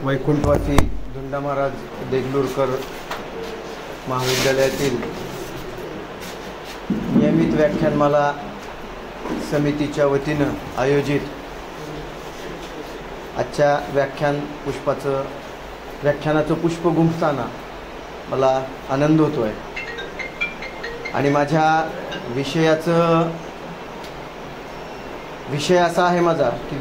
वैकुंठवासी धुंडा महाराज देगलूरकर महाविद्यालयातील नियमित व्याख्यानमाला समितीच्या वतीनं आयोजित आजच्या व्याख्यानाचं पुष्प गुंफताना मला आनंद होतो आहे आणि माझ्या विषय असा आहे माझा की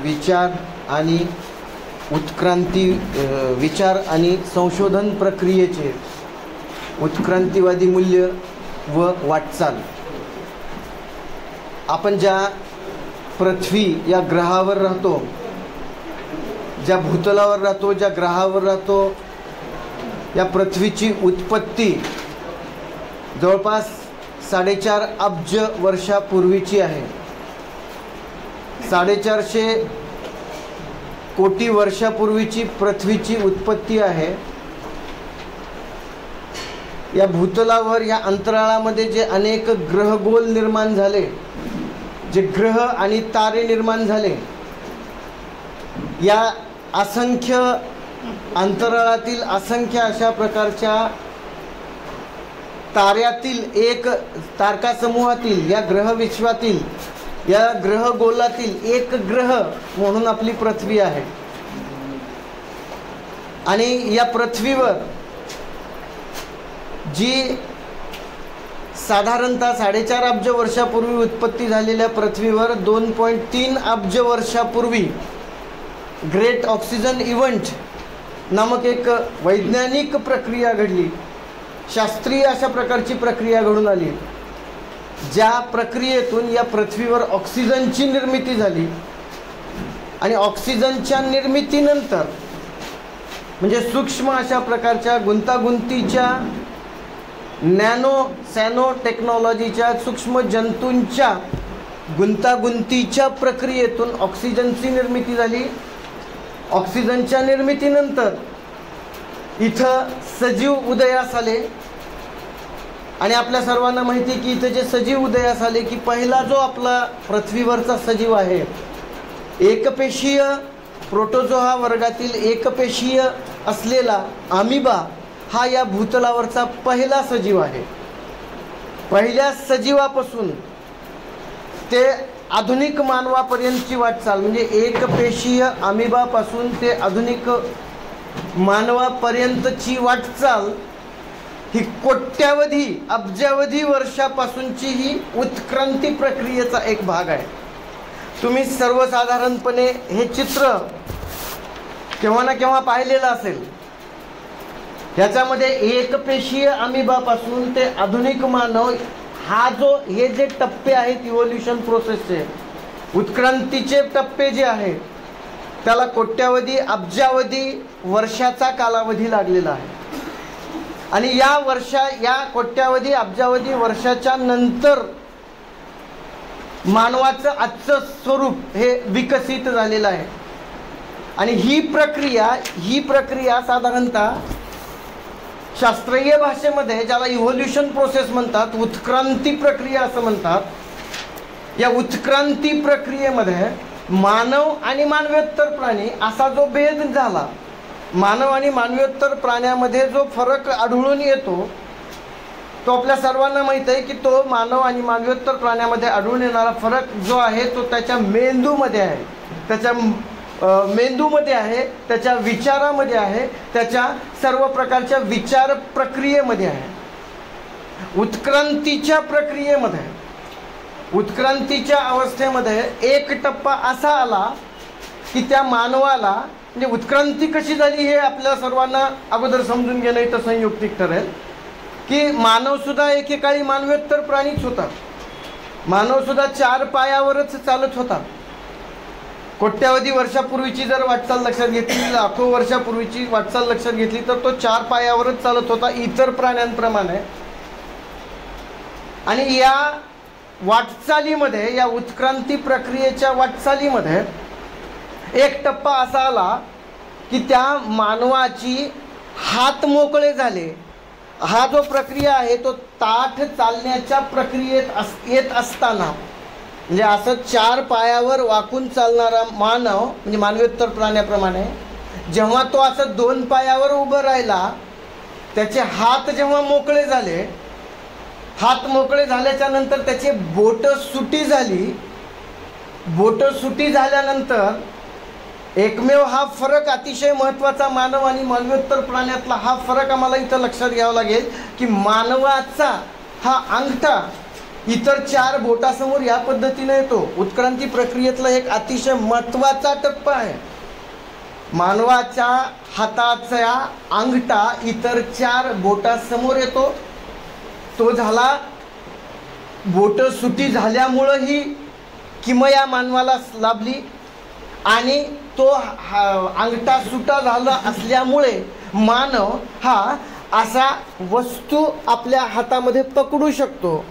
विचार आणि संशोधन प्रक्रियेचे उत्क्रांतीवादी मूल्य व वाटचाल. आपण ज्या पृथ्वी या ग्रहावर राहतो, ज्या भूतलावर राहतो, ज्या ग्रहावर राहतो, या पृथ्वीची उत्पत्ती जवळपास 4.5 अब्ज वर्षापूर्वीची आहे. 450 कोटी वर्षापूर्वीची पृथ्वीची उत्पत्ती आहे. या भूतलावर या अंतराळामध्ये जे अनेक ग्रहगोल निर्माण झाले, जे ग्रह आणि तारे निर्माण झाले, या असंख्य अंतराळातील असंख्य अशा प्रकारच्या ताऱ्यातील एक तारकासमूहातील या ग्रहविश्वातील या ग्रहगोलातील एक ग्रह म्हणून आपली पृथ्वी आहे. आणि या पृथ्वीवर जी साधारणतः 4.5 अब्ज वर्षापूर्वी उत्पत्ती झालेल्या पृथ्वीवर 2.3 अब्ज वर्षापूर्वी ग्रेट ऑक्सिजन इव्हेंट नामक एक वैज्ञानिक प्रक्रिया घडली. शास्त्रीय अशा प्रकारची प्रक्रिया घडून आली, ज्या प्रक्रियेतून या पृथ्वीवर ऑक्सिजनची निर्मिती झाली. आणि ऑक्सिजनच्या निर्मितीनंतर म्हणजे सूक्ष्म अशा प्रकारच्या गुंतागुंतीच्या सॅनो टेक्नॉलॉजीच्या सूक्ष्म जंतूंच्या गुंतागुंतीच्या प्रक्रियेतून ऑक्सिजनची निर्मिती झाली. ऑक्सिजनच्या निर्मितीनंतर इथं सजीव उदयास आले. आणि आपल्या सर्वांना माहिती की इथं जे सजीव उदयास आले की पहिला जो आपला पृथ्वीवरचा सजीव आहे, एकपेशीय प्रोटोझोआ वर्गातील एकपेशीय असलेला अमिबा हा या भूतलावरचा पहिला सजीव आहे. पहिल्या सजीवापासून ते आधुनिक मानवापर्यंतची वाटचाल म्हणजे एकपेशीय अमिबापासून ते आधुनिक मानवापर्यंतची वाटचाल ही कोट्यावधी अब्जावधी वर्षापासूनची ही उत्क्रांती प्रक्रियेचा एक भाग आहे. तुम्ही सर्वसाधारणपणे हे चित्र केव्हा ना केव्हा पाहिलेलं असेल. ह्याच्यामध्ये एकपेशीय अमिबापासून ते आधुनिक मानव हे जे टप्पे आहेत इव्होल्युशन प्रोसेसचे, उत्क्रांतीचे टप्पे जे आहेत, त्याला कोट्यावधी अब्जावधी वर्षाचा कालावधी लागलेला आहे. आणि या कोट्यावधी अब्जावधी वर्षाच्या नंतर मानवाचं आजचं स्वरूप हे विकसित झालेलं आहे. आणि ही प्रक्रिया साधारणतः शास्त्रीय भाषेमध्ये ज्याला इव्होल्युशन प्रोसेस म्हणतात, उत्क्रांती प्रक्रिया असं म्हणतात. या उत्क्रांती प्रक्रियेमध्ये मानव आणि मानवेतर प्राणी असा जो भेद झाला, मानव आणि मानवेतर प्राण्यामध्ये जो फरक आढळून येतो तो आपल्या सर्वांना माहीत आहे की तो मानव आणि मानवेतर प्राण्यामध्ये आढळून येणारा फरक जो आहे तो त्याच्या मेंदूमध्ये आहे, त्याच्या विचारामध्ये आहे, त्याच्या सर्व प्रकारच्या विचार प्रक्रियेमध्ये आहे. उत्क्रांतीच्या अवस्थेमध्ये एक टप्पा असा आला की त्या मानवाला म्हणजे उत्क्रांती कशी झाली हे आपल्या सर्वांना अगोदर समजून घेणं इथं संयुक्तिक ठरेल की मानवसुद्धा एकेकाळी मानवेतर प्राणीच होता. मानवसुद्धा 4 पायावरच चालत होता. कोट्यावधी वर्षापूर्वीची जर वाटचाल लक्षात घेतली, लाखो वर्षापूर्वीची वाटचाल लक्षात घेतली तर तो 4 पायावरच चालत होता इतर प्राण्यांप्रमाणे. आणि या वाटचालीमध्ये, या उत्क्रांती प्रक्रियेच्या वाटचालीमध्ये एक टप्पा असा आला की त्या मानवाची हात मोकळे झाले. हा जो प्रक्रिया आहे तो ताठ चालण्याच्या प्रक्रियेत येत असताना म्हणजे असं 4 पायावर वाकून चालणारा मानव म्हणजे मानवेतर प्राण्याप्रमाणे जेव्हा तो असं दोन पायावर उभं राहिला, त्याचे हात जेव्हा मोकळे झाले, हात मोकळे झाल्याच्या नंतर त्याची बोटं सुटी झाली. बोटं सुटी झाल्यानंतर एकमेव हा फरक अतिशय महत्त्वाचा मानव आणि मानवोत्तर प्राण्यातला हा फरक आम्हाला इथं लक्षात घ्यावा लागेल की मानवाचा हा अंगठा इतर 4 बोटासमोर या पद्धतीने येतो. उत्क्रांती प्रक्रियेतला एक अतिशय महत्त्वाचा टप्पा आहे. मानवाच्या हाताचा अंगठा इतर 4 बोटासमोर येतो. तो झाला बोटं सुटी झाल्यामुळं ही किमया मानवाला लाभली आणि तो अंगठा सुटा झाला असल्यामुळे मानव हा असा वस्तू आपल्या हातामध्ये पकडू शकतो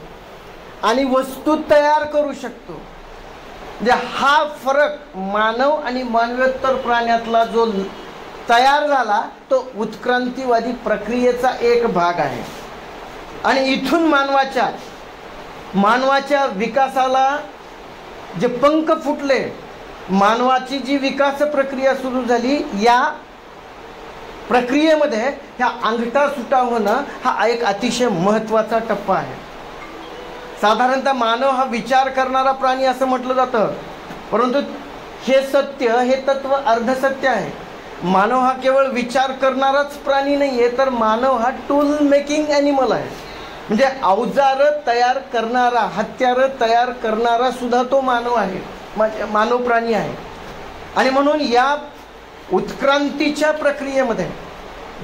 आणि वस्तू तयार करू शकतो. म्हणजे हा फरक मानव आणि मानवोत्तर प्राण्यातला जो तयार झाला तो उत्क्रांतीवादी प्रक्रियेचा एक भाग आहे. आणि इथून मानवाच्या विकासाला जे पंख फुटले, मानवाची जी विकास प्रक्रिया सुरू झाली, या प्रक्रियेमध्ये ह्या अंगठा सुटा होणं हा एक अतिशय महत्त्वाचा टप्पा आहे. साधारणतः मानव हा विचार करणारा प्राणी असं म्हटलं जातं, परंतु हे सत्य, हे तत्व अर्धसत्य आहे. मानव हा केवळ विचार करणाराच प्राणी नाही आहे, तर मानव हा टूल मेकिंग ॲनिमल आहे. म्हणजे अवजारं तयार करणारा, हत्यारं तयार करणारा सुद्धा तो मानव आहे, मानव प्राणी आहे. आणि म्हणून या उत्क्रांतीच्या प्रक्रियेमध्ये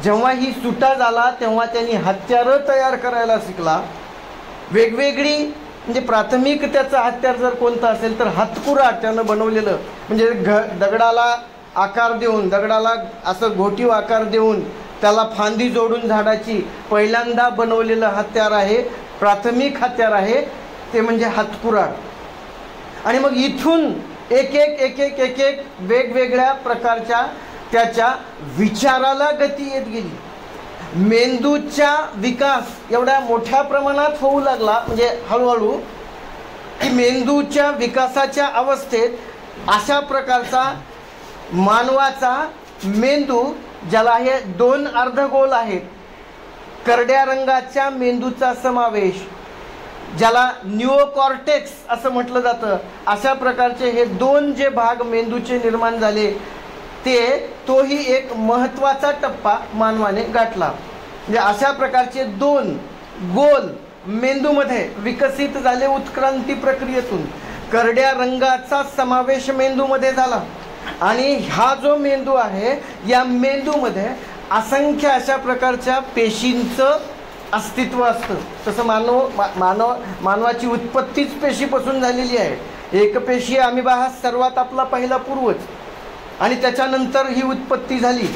जेव्हा ही सुटा झाला तेव्हा त्यांनी हत्यारं तयार करायला शिकला. वेगवेगळी म्हणजे प्राथमिक त्याचं हत्यार जर कोणतं असेल तर हातकुरा त्यानं बनवलेलं, म्हणजे दगडाला आकार देऊन, दगडाला असं घोटीव आकार देऊन त्याला फांदी जोडून झाडाची पहिल्यांदा बनवलेलं हत्यार आहे, प्राथमिक हत्यार आहे ते म्हणजे हातकुराड. आणि मग इथून एक एक वेगवेगळ्या प्रकारच्या त्याच्या विचाराला गती येत गेली. मेंदूचा विकास एवढ्या मोठ्या प्रमाणात होऊ लागला, म्हणजे हळूहळू, की मेंदूच्या विकासाच्या अवस्थेत अशा प्रकारचा मानवाचा मेंदू, ज्याला हे 2 अर्धगोल आहेत, करड्या रंगाच्या मेंदूचा समावेश, ज्याला न्यूओकॉर्टेक्स असं म्हटलं जातं, अशा प्रकारचे हे 2 जे भाग मेंदूचे निर्माण झाले, तोही एक महत्त्वाचा टप्पा मानवाने गाठला. म्हणजे अशा प्रकारचे 2 गोल मेंदूमध्ये विकसित झाले उत्क्रांती प्रक्रियेतून. करड्या रंगाचा समावेश मेंदूमध्ये झाला आणि हा जो मेंदू आहे या मेंदूमध्ये असंख्य अशा प्रकारच्या पेशींचं अस्तित्व असतं. तसं मानवाची उत्पत्तीच पेशीपासून झालेली आहे. एक पेशी अमिबा हा सर्वात आपला पहिला पूर्वज, आणि त्याच्यानंतर ही उत्पत्ती झाली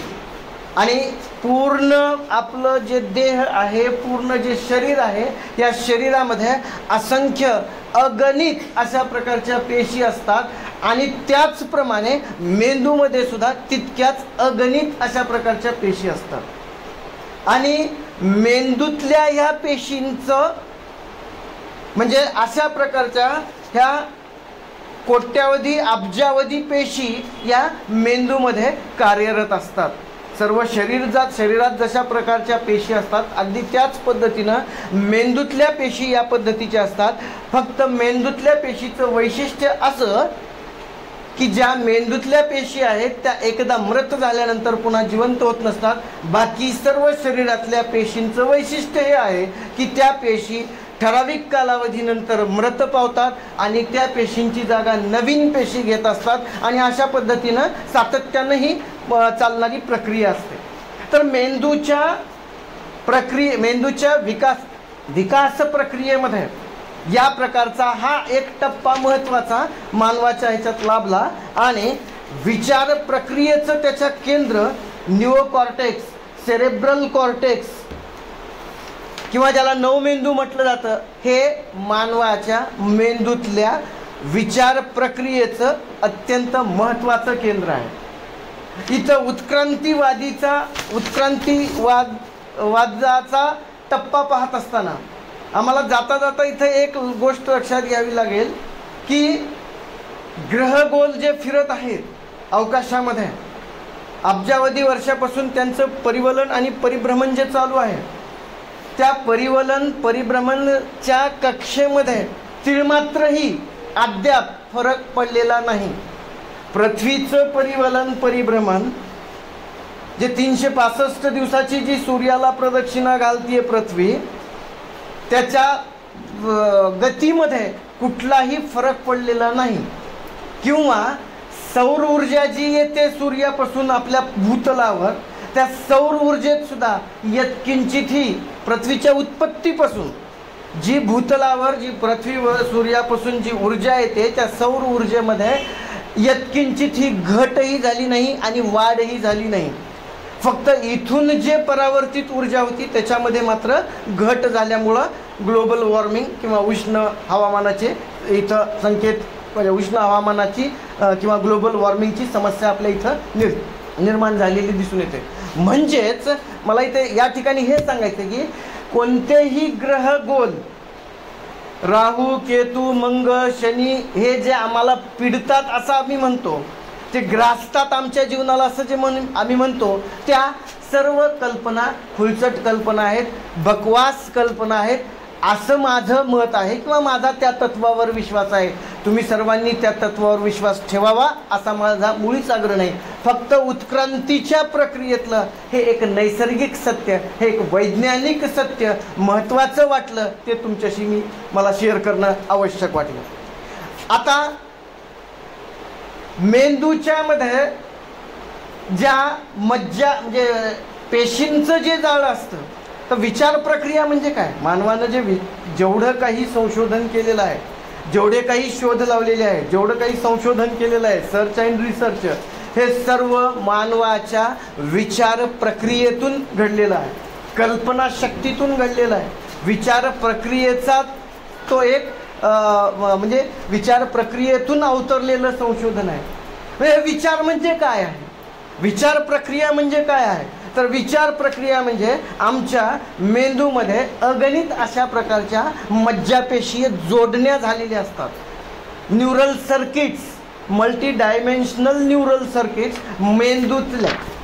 आणि पूर्ण आपलं जे देह आहे, पूर्ण जे शरीर आहे, या शरीरामध्ये असंख्य अगणित अशा प्रकारच्या पेशी असतात. आणि त्याचप्रमाणे मेंदूमध्ये सुद्धा तितक्याच अगणित अशा प्रकारच्या पेशी असतात. आणि मेंदूतल्या ह्या पेशींचं म्हणजे अशा प्रकारच्या ह्या कोट्यावधी अब्जावधी पेशी या मेंदूमध्ये कार्यरत असतात. सर्व शरीरात जशा प्रकारच्या पेशी असतात अगदी त्याच पद्धतीनं मेंदूतल्या पेशी या पद्धतीच्या असतात. फक्त मेंदूतल्या पेशीचं वैशिष्ट्य असं की ज्या मेंदूतल्या पेशी आहेत त्या एकदा मृत झाल्यानंतर पुन्हा जिवंत होत नसतात. बाकी सर्व शरीरातल्या पेशींचं वैशिष्ट्य हे आहे की त्या पेशी ठराविक कालावधीनंतर मृत पावतात आणि त्या पेशींची जागा नवीन पेशी घेत असतात. आणि अशा पद्धतीनं सातत्यानं ही चालणारी प्रक्रिया असते. तर मेंदूच्या विकास प्रक्रियेमध्ये या प्रकारचा हा एक टप्पा महत्त्वाचा मानवाच्या ह्याच्यात लाभला. आणि विचार प्रक्रियेचं त्याच्या केंद्र न्यूओकॉर्टेक्स, सेरेब्रल कॉर्टेक्स किंवा ज्याला नवमेंदू म्हटलं जातं, हे मानवाच्या मेंदूतल्या विचार प्रक्रियेचं अत्यंत महत्त्वाचं केंद्र आहे. इथं उत्क्रांतीवादाचा टप्पा पाहत असताना आम्हाला जाता जाता इथं एक गोष्ट लक्षात घ्यावी लागेल की ग्रहगोल जे फिरत आहेत अवकाशामध्ये, अब्जावधी वर्षापासून त्यांचं परिवलन आणि परिभ्रमण जे चालू आहे, त्या परिवलन परिभ्रमणच्या कक्षेमध्ये तिळमात्रही अद्याप फरक पडलेला नाही. पृथ्वीचं परिवलन परिभ्रमण जे 365 दिवसाची जी सूर्याला प्रदक्षिणा घालतीये पृथ्वी, त्याच्या गतीमध्ये कुठलाही फरक पडलेला नाही. किंवा सौर ऊर्जा जी येते सूर्यापासून आपल्या भूतलावर, त्या सौर ऊर्जेत सुद्धा यत्किंचितही पृथ्वीच्या उत्पत्तीपासून जी भूतलावर जी पृथ्वीवर सूर्यापासून जी ऊर्जा येते, त्या सौर ऊर्जेमध्ये यत्किंचितही घटही झाली नाही आणि वाढही झाली नाही. फक्त इथून जे परावर्तित ऊर्जा होती त्याच्यामध्ये मात्र घट झाल्यामुळं ग्लोबल वॉर्मिंग किंवा उष्ण हवामानाचे इथं संकेत, म्हणजे उष्ण हवामानाची किंवा ग्लोबल वॉर्मिंगची समस्या आपल्या इथं निर्माण झालेली दिसून येते. म्हणजेच मला इथे या ठिकाणी हे सांगायचं की कोणतेही ग्रह गोल, राहू केतू मंगळ शनी हे जे आम्हाला पिडतात असं आम्ही म्हणतो, ते ग्रासतात आमच्या जीवनाला असं जे आम्ही म्हणतो, त्या सर्व कल्पना खुलचट कल्पना आहेत, बकवास कल्पना आहेत असं माझं मत आहे किंवा माझा त्या तत्वावर विश्वास आहे. तुम्ही सर्वांनी त्या तत्वावर विश्वास ठेवावा असा माझा मुळीच आग्रह नाही. फक्त उत्क्रांतीच्या प्रक्रियेतलं हे एक नैसर्गिक सत्य, हे एक वैज्ञानिक सत्य महत्त्वाचं वाटलं, ते तुमच्याशी मला शेअर करणं आवश्यक वाटलं. आता मेंदूच्या मध्ये ज्या मज्जा म्हणजे पेशींचं जे जाळं असतं, तर विचार प्रक्रिया म्हणजे काय? मानवानं जेवढं काही संशोधन केलेलं आहे, जेवढे काही शोध लावलेले आहे, जेवढं काही संशोधन केलेलं आहे, सर्च अँड रिसर्च, हे सर्व मानवाच्या विचार प्रक्रियेतून घडलेलं आहे, कल्पनाशक्तीतून घडलेलं आहे. विचार प्रक्रियेचा तो एक म्हणजे विचार प्रक्रियेतून अवतरलेलं संशोधन आहे. विचार म्हणजे काय आहे? विचार प्रक्रिया म्हणजे काय आहे? तर विचार प्रक्रिया म्हणजे आमच्या मेंदूमध्ये अगणित अशा प्रकारच्या मज्जापेशी जोडण्या झालेल्या असतात. Neural circuits, multi dimensional neural circuits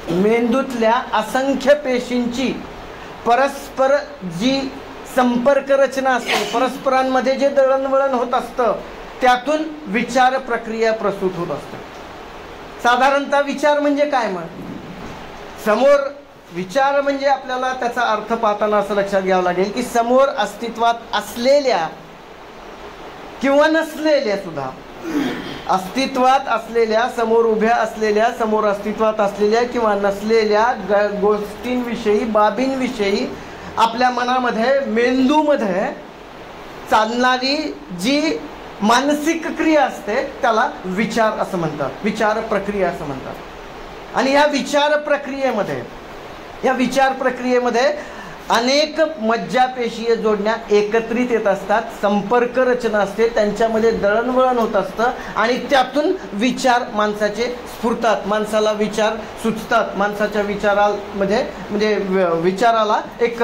मेंदूतल्या असंख्य पेशींची परस्पर जी संपर्क रचना असते, परस्परांमध्ये जे दळणवळण होत असतं, त्यातून विचार प्रक्रिया प्रस्तुत होत असते. साधारणतः विचार म्हणजे काय? मग समोर विचार म्हणजे आपल्याला त्याचा अर्थ पाहताना असं लक्षात घ्यावं लागेल की समोर अस्तित्वात असलेल्या किंवा नसलेल्या सुद्धा, अस्तित्वात असलेल्या, समोर उभ्या असलेल्या, समोर अस्तित्वात असलेल्या किंवा नसलेल्या गोष्टींविषयी, बाबींविषयी आपल्या मनामध्ये, मेंदूमध्ये चालणारी जी मानसिक क्रिया असते त्याला विचार असं म्हणतात, विचार प्रक्रिया असं म्हणतात. आणि या विचार प्रक्रियेमध्ये अनेक मज्जापेशीय जोडण्या एकत्रित येत असतात, संपर्क रचना असते, त्यांच्यामध्ये दळणवळण होत असतं आणि त्यातून विचार माणसाचे स्फुरतात, माणसाला विचार सुचतात, माणसाच्या विचारामध्ये म्हणजे विचाराला एक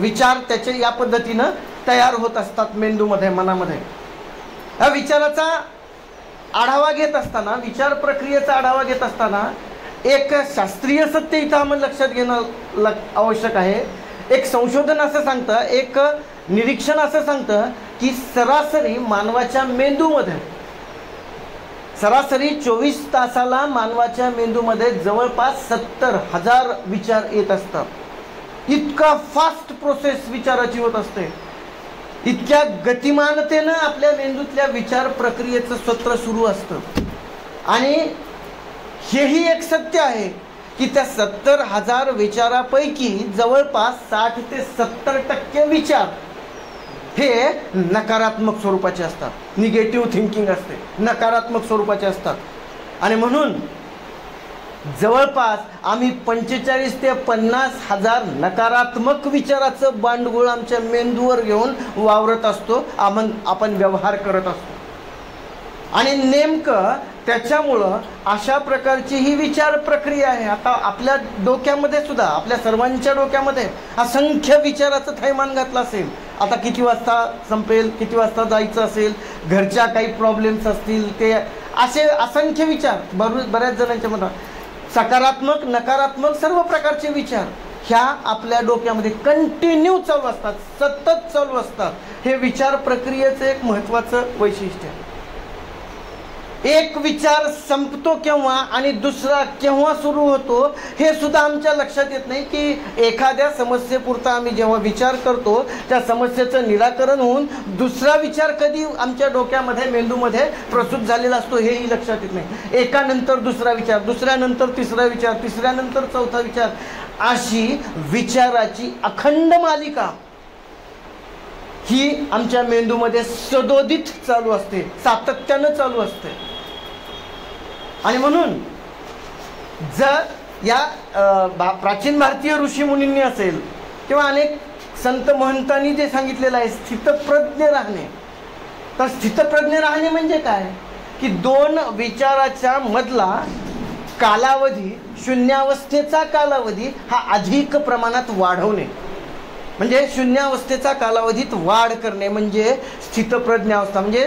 विचार त्याचे या पद्धतीनं तयार होत असतात मेंदूमध्ये, मनामध्ये. या विचाराचा आढावा घेत असताना, विचार प्रक्रियेचा आढावा घेत असताना एक शास्त्रीय सत्य इथं आम्हाला लक्षात घेणं आवश्यक आहे. एक संशोधन असं सांगतं, एक निरीक्षण असं सांगतं की सरासरी मानवाच्या मेंदूमध्ये सरासरी 24 तासाला मानवाच्या मेंदूमध्ये जवळपास 70,000 विचार येत असतात. इतका फास्ट प्रोसेस विचाराची होत असते, इतक्या गतिमानतेनं आपल्या मेंदूतल्या विचार प्रक्रियेचं सत्र सुरू असतं. आणि हेही एक सत्य आहे की त्या 70,000 विचारापैकी जवळपास 60 ते 70% विचार हे नकारात्मक स्वरूपाचे असतात, निगेटिव्ह थिंकिंग असते, नकारात्मक स्वरूपाचे असतात. आणि म्हणून जवळपास आम्ही 45 ते 50,000 नकारात्मक विचाराचं बांडगुळ आमच्या मेंदूवर घेऊन वावरत असतो, आपण व्यवहार करत असतो. आणि नेमकं त्याच्यामुळं अशा प्रकारची ही विचार प्रक्रिया आहे. आता आपल्या डोक्यामध्ये सुद्धा, आपल्या सर्वांच्या डोक्यामध्ये असंख्य विचाराचं थैमान घातलं असेल. आता किती वाजता संपेल, किती वाजता जायचं असेल, घरच्या काही प्रॉब्लेम्स असतील, ते असे असंख्य विचार बऱ्याच जणांच्या मनात. सकारात्मक नकारात्मक सर्व प्रकारचे विचार ह्या आपल्या डोक्यामध्ये कंटिन्यू चालू असतात, सतत चालू असतात. हे विचार प्रक्रियेचं एक महत्त्वाचं वैशिष्ट्य आहे. एक विचार संपतो केव्हा आणि दुसरा केव्हा सुरू होतो हे सुद्धा आमच्या लक्षात येत नाही. की एखाद्या समस्येपुरता आम्ही जेव्हा विचार करतो त्या समस्येचं निराकरण होऊन दुसरा विचार कधी आमच्या डोक्यामध्ये मेंदूमध्ये प्रसूत झालेला असतो हेही लक्षात येत नाही. एकानंतर दुसरा विचार, दुसऱ्यानंतर तिसरा विचार, तिसऱ्यानंतर चौथा विचार, अशी विचाराची अखंड मालिका ही आमच्या मेंदूमध्ये सदोदित चालू असते, सातत्यानं चालू असते. आणि म्हणून जर या प्राचीन भारतीय ऋषीमुनींनी असेल किंवा अनेक संत महंतांनी जे सांगितलेलं आहे स्थितप्रज्ञ राहणे, तर स्थितप्रज्ञ राहणे म्हणजे काय की दोन विचाराच्या मधला कालावधी, शून्यावस्थेचा कालावधी हा अधिक प्रमाणात वाढवणे, म्हणजे शून्यावस्थेचा कालावधीत वाढ करणे म्हणजे स्थितप्रज्ञ अवस्था. म्हणजे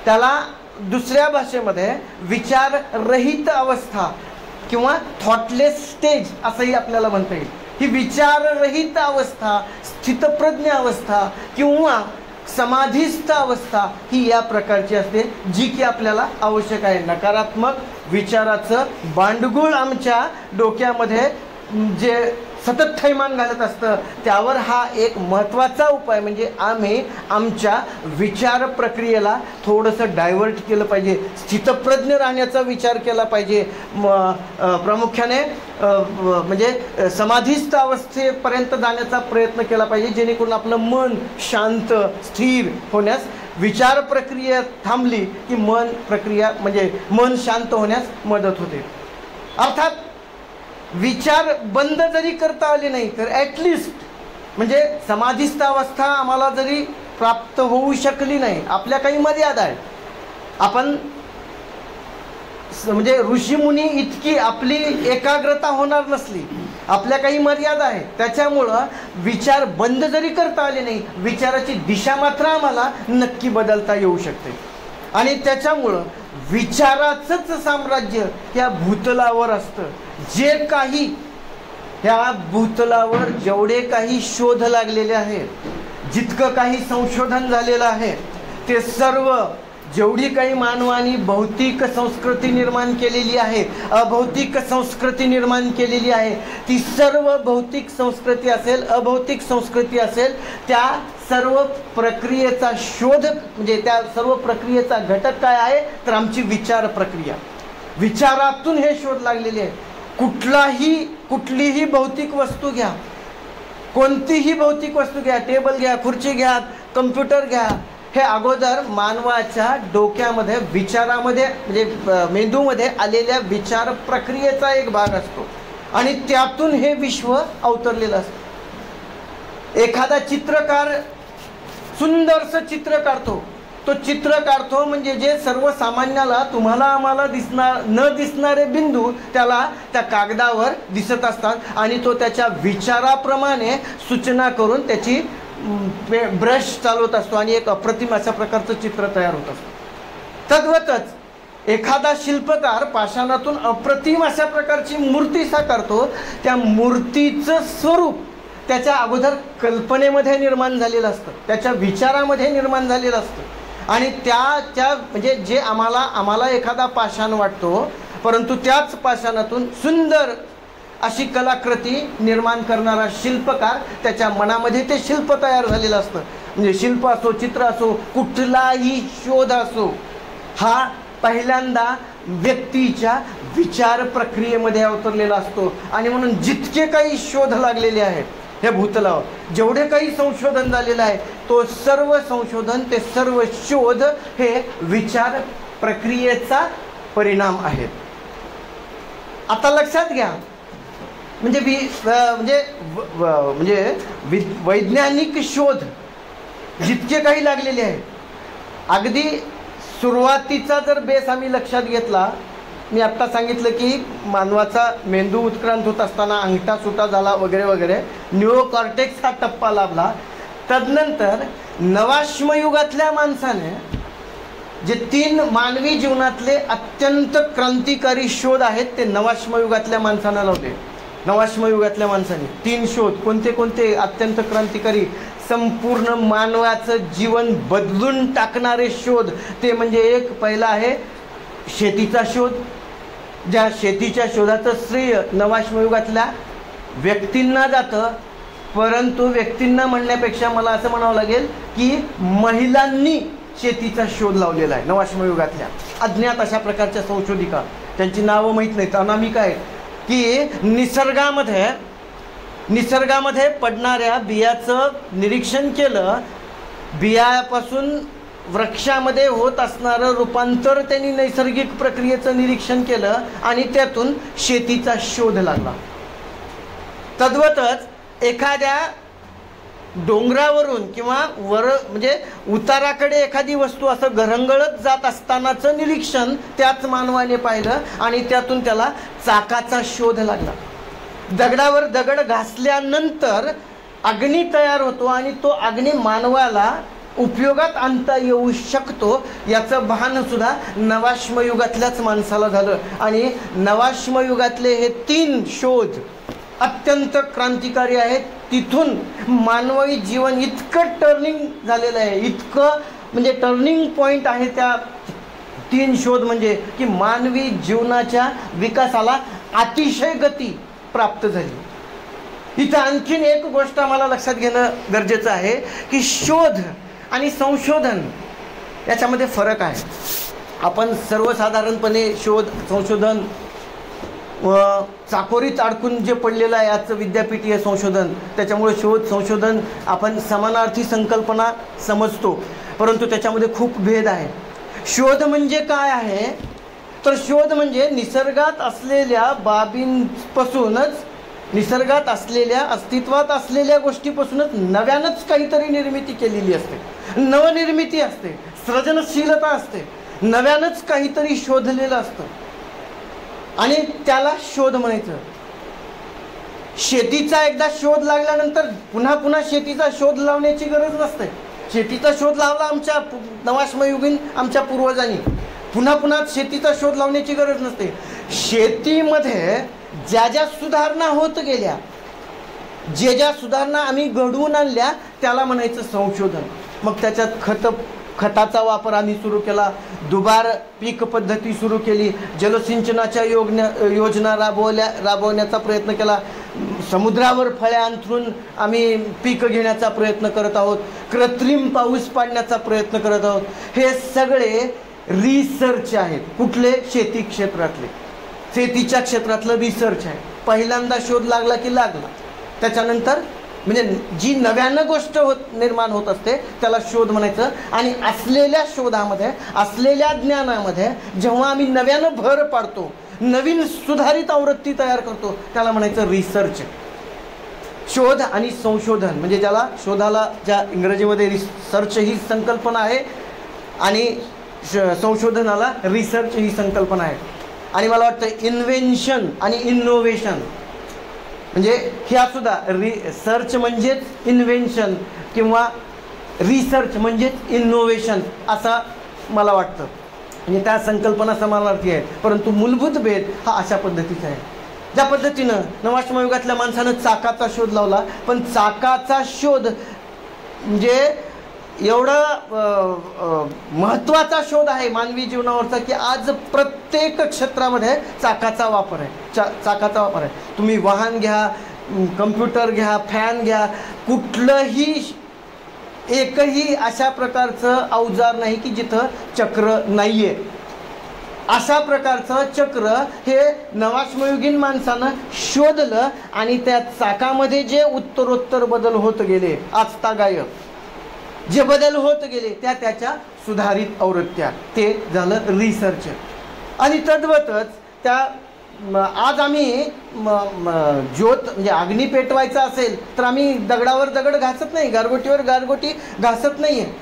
त्याला दुसऱ्या भाषेमध्ये विचाररहित अवस्था किंवा थॉटलेस स्टेज असंही आपल्याला म्हणता येईल. ही विचाररहित अवस्था, स्थितप्रज्ञ अवस्था किंवा समाधीस्थ अवस्था ही या प्रकारची असते, जी की आपल्याला आवश्यक आहे. नकारात्मक विचाराचं बांडगुळ आमच्या डोक्यामध्ये जे सतत थैमान घालत असतं त्यावर हा एक महत्त्वाचा उपाय म्हणजे आम्ही आमच्या विचार प्रक्रियेला थोडंसं डायव्हर्ट केलं पाहिजे, स्थितप्रज्ञ राहण्याचा विचार केला पाहिजे. प्रामुख्याने म्हणजे समाधीस्थ अवस्थेपर्यंत जाण्याचा प्रयत्न केला पाहिजे, जेणेकरून आपलं मन शांत स्थिर होण्यास, विचार प्रक्रिया थांबली की मन प्रक्रिया म्हणजे मन शांत होण्यास मदत होते. अर्थात विचार बंद जरी करता आले नाही तर ॲटलिस्ट म्हणजे समाधीस्थ अवस्था आम्हाला जरी प्राप्त होऊ शकली नाही, आपल्या काही मर्यादा आहेत. आपण म्हणजे ऋषीमुनी इतकी आपली एकाग्रता होणार नसली, आपल्या काही मर्यादा आहेत. त्याच्यामुळं विचार बंद जरी करता आले नाही, विचाराची दिशा मात्र आम्हाला नक्की बदलता येऊ शकते. आणि त्याच्यामुळं विचाराचंच साम्राज्य या भूतलावर असतं. जे काही ह्या भूतलावर जेवढे काही शोध लागलेले आहेत, जितकं काही संशोधन झालेलं आहे, ते सर्व जेवढी काही मानवाने भौतिक संस्कृती निर्माण केलेली आहे, अभौतिक संस्कृती निर्माण केलेली आहे, ती सर्व भौतिक संस्कृती असेल अभौतिक संस्कृती असेल, त्या सर्व प्रक्रियेचा शोध म्हणजे त्या सर्व प्रक्रियेचा घटक काय आहे तर आमची विचार प्रक्रिया. विचारातून हे शोध लागलेले आहे. कुठलीही भौतिक वस्तू घ्या, कोणतीही भौतिक वस्तू घ्या, टेबल घ्या, खुर्ची घ्या, कम्प्युटर घ्या, हे अगोदर मानवाच्या डोक्यामध्ये विचारामध्ये म्हणजे मेंदूमध्ये आलेल्या विचार प्रक्रियेचा एक भाग असतो आणि त्यातून हे विश्व अवतरलेलं असतं. एखादा चित्रकार सुंदरसं चित्र काढतो, तो चित्र काढतो म्हणजे जे सर्वसामान्याला तुम्हाला आम्हाला न दिसणारे बिंदू त्याला त्या कागदावर दिसत असतात आणि तो त्याच्या विचाराप्रमाणे सूचना करून त्याची ब्रश चालवत असतो आणि एक अप्रतिम अशा प्रकारचं चित्र तयार होत असतं. तद्वतच एखादा शिल्पकार पाषाणातून अप्रतिम अशा प्रकारची मूर्ती साकारतो. त्या मूर्तीचं स्वरूप त्याच्या अगोदर कल्पनेमध्ये निर्माण झालेलं असतं, त्याच्या विचारामध्ये निर्माण झालेलं असतं आणि त्या म्हणजे जे आम्हाला एखादा पाषाण वाटतो, परंतु त्याच पाषाणातून सुंदर अशी कलाकृती निर्माण करणारा शिल्पकार त्याच्या मनामध्ये ते शिल्प तयार झालेलं असतं. म्हणजे शिल्प असो, चित्र असो, कुठलाही शोध असो, हा पहिल्यांदा व्यक्तीच्या विचार प्रक्रियेमध्ये अवतरलेला असतो. आणि म्हणून जितके काही शोध लागलेले आहेत हे भूतलावर, जेवढे काही संशोधन झालेलं आहे, तो सर्व संशोधन, ते सर्व शोध हे विचार प्रक्रियेचा परिणाम आहेत. आता लक्षात घ्या, वैज्ञानिक शोध जितके काही लागलेले आहेत, अगदी सुरुवातीचा जर बेस आम्ही लक्षात घेतला, मी आत्ता सांगितलं की मानवाचा मेंदू उत्क्रांत होत असताना अंगठा सुटा झाला वगैरे वगैरे, न्यूरोकॉर्टेक्स हा टप्पा लाभला. तदनंतर नवाश्मयुगातल्या माणसाने जे 3 मानवी जीवनातले अत्यंत क्रांतिकारी शोध आहेत ते नवाश्मयुगातल्या माणसानं लावले. नवाश्मयुगातल्या माणसाने 3 शोध कोणते कोणते अत्यंत क्रांतिकारी, संपूर्ण मानवाचं जीवन बदलून टाकणारे शोध. ते म्हणजे एक पहिला आहे शेतीचा शोध. ज्या शेतीच्या शोधाचं श्रेय नवाश्मयुगातल्या व्यक्तींना जातं, परंतु व्यक्तींना म्हणण्यापेक्षा मला असं म्हणावं लागेल की महिलांनी शेतीचा शोध लावलेला आहे नवाश्मयुगातल्या. अज्ञात अशा प्रकारच्या संशोधिका, त्यांची नावं माहीत नाहीत, अनामिका आहेत, की निसर्गामध्ये पडणाऱ्या बियाचं निरीक्षण केलं, बियापासून वृक्षामध्ये होत असणारं रूपांतर त्यांनी नैसर्गिक प्रक्रियेचं निरीक्षण केलं आणि त्यातून शेतीचा शोध लागला. तद्वतच एखाद्या डोंगरावरून किंवा म्हणजे उताराकडे एखादी वस्तू असं घरंगळत जात असतानाचं निरीक्षण त्याच मानवाने पाहिलं आणि त्यातून त्याला चाकाचा शोध लागला. दगडावर दगड घासल्यानंतर अग्नी तयार होतो आणि तो अग्नी मानवाला उपयोगात आणता येऊ शकतो याचं भान सुद्धा नवाश्मयुगातल्याच माणसाला झालं. आणि नवाश्मयुगातले हे 3 शोध अत्यंत क्रांतिकारी आहेत. तिथून मानवी जीवन इतकं टर्निंग झालेलं आहे, इतकं म्हणजे टर्निंग पॉईंट आहे त्या 3 शोध, म्हणजे की मानवी जीवनाच्या विकासाला अतिशय गती प्राप्त झाली. इथं आणखीन एक गोष्ट आम्हाला लक्षात घेणं गरजेचं आहे की शोध आणि संशोधन याच्यामध्ये फरक आहे. आपण सर्वसाधारणपणे शोध संशोधन चाकोरीत अडकून जे पडलेलं आहे आजचं विद्यापीठीय संशोधन, त्याच्यामुळे शोध संशोधन आपण समानार्थी संकल्पना समजतो, परंतु त्याच्यामध्ये खूप भेद आहे. शोध म्हणजे काय आहे तर शोध म्हणजे निसर्गात असलेल्या बाबींपासूनच, निसर्गात असलेल्या अस्तित्वात असलेल्या गोष्टीपासूनच नव्यानंच काहीतरी निर्मिती केलेली असते, नवनिर्मिती असते, सृजनशीलता असते, नव्यानंच काहीतरी शोधलेलं असतं आणि त्याला शोध म्हणायचं. शेतीचा एकदा शोध लागल्यानंतर पुन्हा पुन्हा शेतीचा शोध लावण्याची गरज नसते. शेतीचा शोध लावला आमच्या नवाश्मयुगीन आमच्या पूर्वजांनी, पुन्हा पुन्हा शेतीचा शोध लावण्याची गरज नसते. शेतीमध्ये ज्या ज्या सुधारणा होत गेल्या, ज्या सुधारणा आम्ही घडवून आणल्या त्याला म्हणायचं संशोधन. मग त्याच्यात खताचा वापर आम्ही सुरू केला, दुबार पीक पद्धती सुरू केली, जलसिंचनाच्या योजना राबवण्याचा प्रयत्न केला, समुद्रावर फळ्या अंथरून आम्ही पीक घेण्याचा प्रयत्न करत आहोत, कृत्रिम पाऊस पाडण्याचा प्रयत्न करत आहोत. हे सगळे रिसर्च आहेत. कुठले? शेती क्षेत्रातले, शेतीच्या क्षेत्रातलं रिसर्च आहे. पहिल्यांदा शोध लागला की लागला, त्याच्यानंतर म्हणजे जी नव्यानं गोष्ट निर्माण होत असते त्याला शोध म्हणायचं. आणि असलेल्या शोधामध्ये, असलेल्या ज्ञानामध्ये जेव्हा आम्ही नव्यानं भर पाडतो, नवीन सुधारित आवृत्ती तयार करतो त्याला म्हणायचं रिसर्च. शोध आणि संशोधन म्हणजे ज्याला शोधाला ज्या इंग्रजीमध्ये रिसर्च ही संकल्पना आहे आणि संशोधनाला रिसर्च ही संकल्पना आहे. आणि मला वाटतं इन्व्हेन्शन आणि इनोव्हेशन म्हणजे ह्या सुद्धा सर्च म्हणजेच इन्व्हेन्शन किंवा रिसर्च म्हणजेच इनोव्हेशन असं मला वाटतं. म्हणजे त्या संकल्पना समानार्थी आहेत, परंतु मूलभूत भेद हा अशा पद्धतीचा आहे. ज्या पद्धतीनं नवाश्मयुगातल्या माणसानं चाकाचा शोध लावला, पण चाकाचा शोध म्हणजे एवढा महत्त्वाचा शोध आहे मानवी जीवनावरचा की आज प्रत्येक क्षेत्रामध्ये चाकाचा वापर आहे. चाकाचा वापर आहे. तुम्ही वाहन घ्या, कम्प्युटर घ्या, फॅन घ्या, कुठलंही एकही अशा प्रकारचं अवजार नाही की जिथं चक्र नाही आहे. अशा प्रकारचं चक्र हे नवाश्मयुगीन माणसानं शोधलं आणि त्या चाकामध्ये जे उत्तरोत्तर बदल होत गेले, आजतागायत जे बदल होत गेले त्याच्या सुधारित आवृत्त्या, ते झालं रिसर्च. आणि तद्वतच त्या आज आम्ही ज्योत म्हणजे अग्नी पेटवायचा असेल तर आम्ही दगडावर दगड घासत नाही, गारगोटीवर गारगोटी घासत नाही आहे.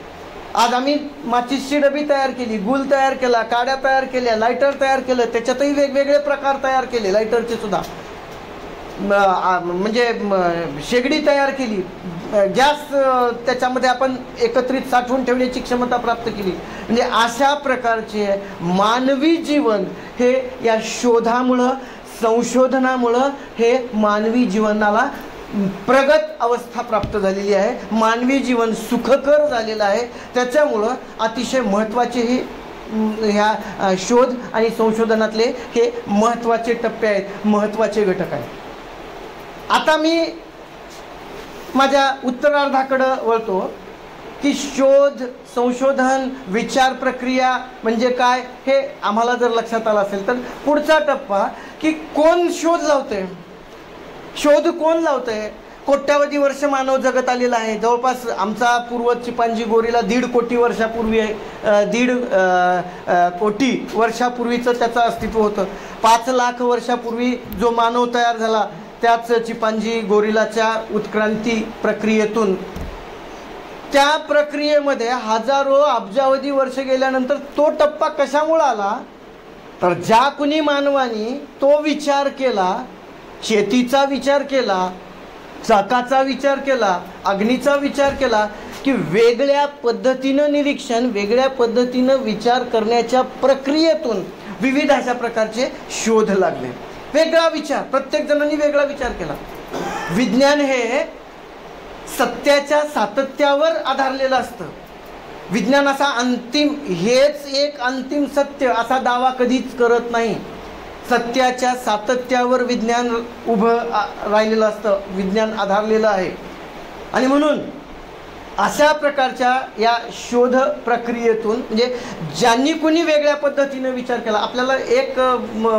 आज आम्ही माचीसची डबी तयार केली, गुल तयार केला, काड्या तयार केल्या, लायटर तयार केलं, त्याच्यातही वेगवेगळे प्रकार तयार केले लायटरचे सुद्धा. म्हणजे शेगडी तयार केली, गॅस त्याच्यामध्ये आपण एकत्रित साठवून ठेवण्याची क्षमता प्राप्त केली. म्हणजे अशा प्रकारचे मानवी जीवन हे या शोधामुळं, संशोधनामुळं हे मानवी जीवनाला प्रगत अवस्था प्राप्त झालेली आहे. मानवी जीवन सुखकर झालेलं आहे. त्याच्यामुळं अतिशय महत्त्वाचे हे ह्या शोध आणि संशोधनातले हे महत्त्वाचे टप्पे आहेत, महत्त्वाचे घटक आहेत. आता मी माझ्या उत्तरार्धाकडं वळतो की शोध, संशोधन, विचार प्रक्रिया म्हणजे काय हे आम्हाला जर लक्षात आलं असेल तर पुढचा टप्पा की कोण शोध लावते, शोध कोण लावतंय. कोट्यावधी वर्ष मानव जगत आलेला आहे. जवळपास आमचा पूर्वज चिपांजी गोरिला 1.5 कोटी वर्षापूर्वी, 1.5 कोटी वर्षापूर्वीचं त्याचं अस्तित्व होतं. 5 लाख वर्षापूर्वी जो मानव तयार झाला त्याच चिपांजी गोरिलाच्या उत्क्रांती प्रक्रियेतून, त्या प्रक्रियेमध्ये हजारो अब्जावधी वर्ष गेल्यानंतर तो टप्पा कशामुळे आला तर ज्या कुणी मानवाने तो विचार केला, शेतीचा विचार केला, चाकाचा विचार केला, अग्नीचा विचार केला की वेगळ्या पद्धतीनं निरीक्षण, वेगळ्या पद्धतीनं विचार करण्याच्या प्रक्रियेतून विविध अशा प्रकारचे शोध लागले. वेगळा विचार, प्रत्येक जणांनी वेगळा विचार केला. विज्ञान हे सत्याच्या सातत्यावर आधारलेलं असतं. विज्ञान असा अंतिम, हेच एक अंतिम सत्य असा दावा कधीच करत नाही. सत्याच्या सातत्यावर विज्ञान उभं राहिलेलं असतं, विज्ञान आधारलेलं आहे. आणि म्हणून अशा प्रकारच्या या शोध प्रक्रियेतून म्हणजे ज्यांनी कुणी वेगळ्या पद्धतीने विचार केला. आपल्याला एक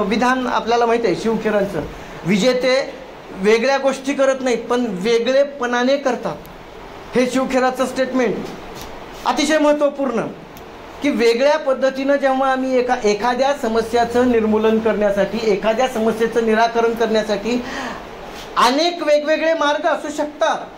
विधान आपल्याला माहिती आहे शिवखेरांचं, विजेते वेगळ्या गोष्टी करत नाहीत पण वेगळेपणाने करतात. हे शिवखेराचं स्टेटमेंट अतिशय महत्त्वपूर्ण की वेगळ्या पद्धतीनं जेव्हा आम्ही एखाद्या समस्याचं निर्मूलन करण्यासाठी, एखाद्या समस्येचं निराकरण करण्यासाठी अनेक वेगवेगळे मार्ग असू शकतात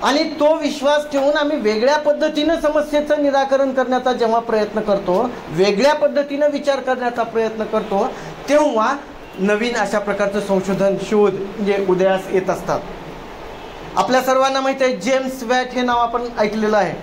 आणि तो विश्वास ठेवून आम्ही वेगळ्या पद्धतीनं समस्येचं निराकरण करण्याचा जेव्हा प्रयत्न करतो, वेगळ्या पद्धतीनं विचार करण्याचा प्रयत्न करतो, तेव्हा नवीन अशा प्रकारचं संशोधन, शोध म्हणजे उदयास येत असतात. आपल्या सर्वांना माहिती आहे जेम्स वॅट हे नाव आपण ऐकलेलं आहे.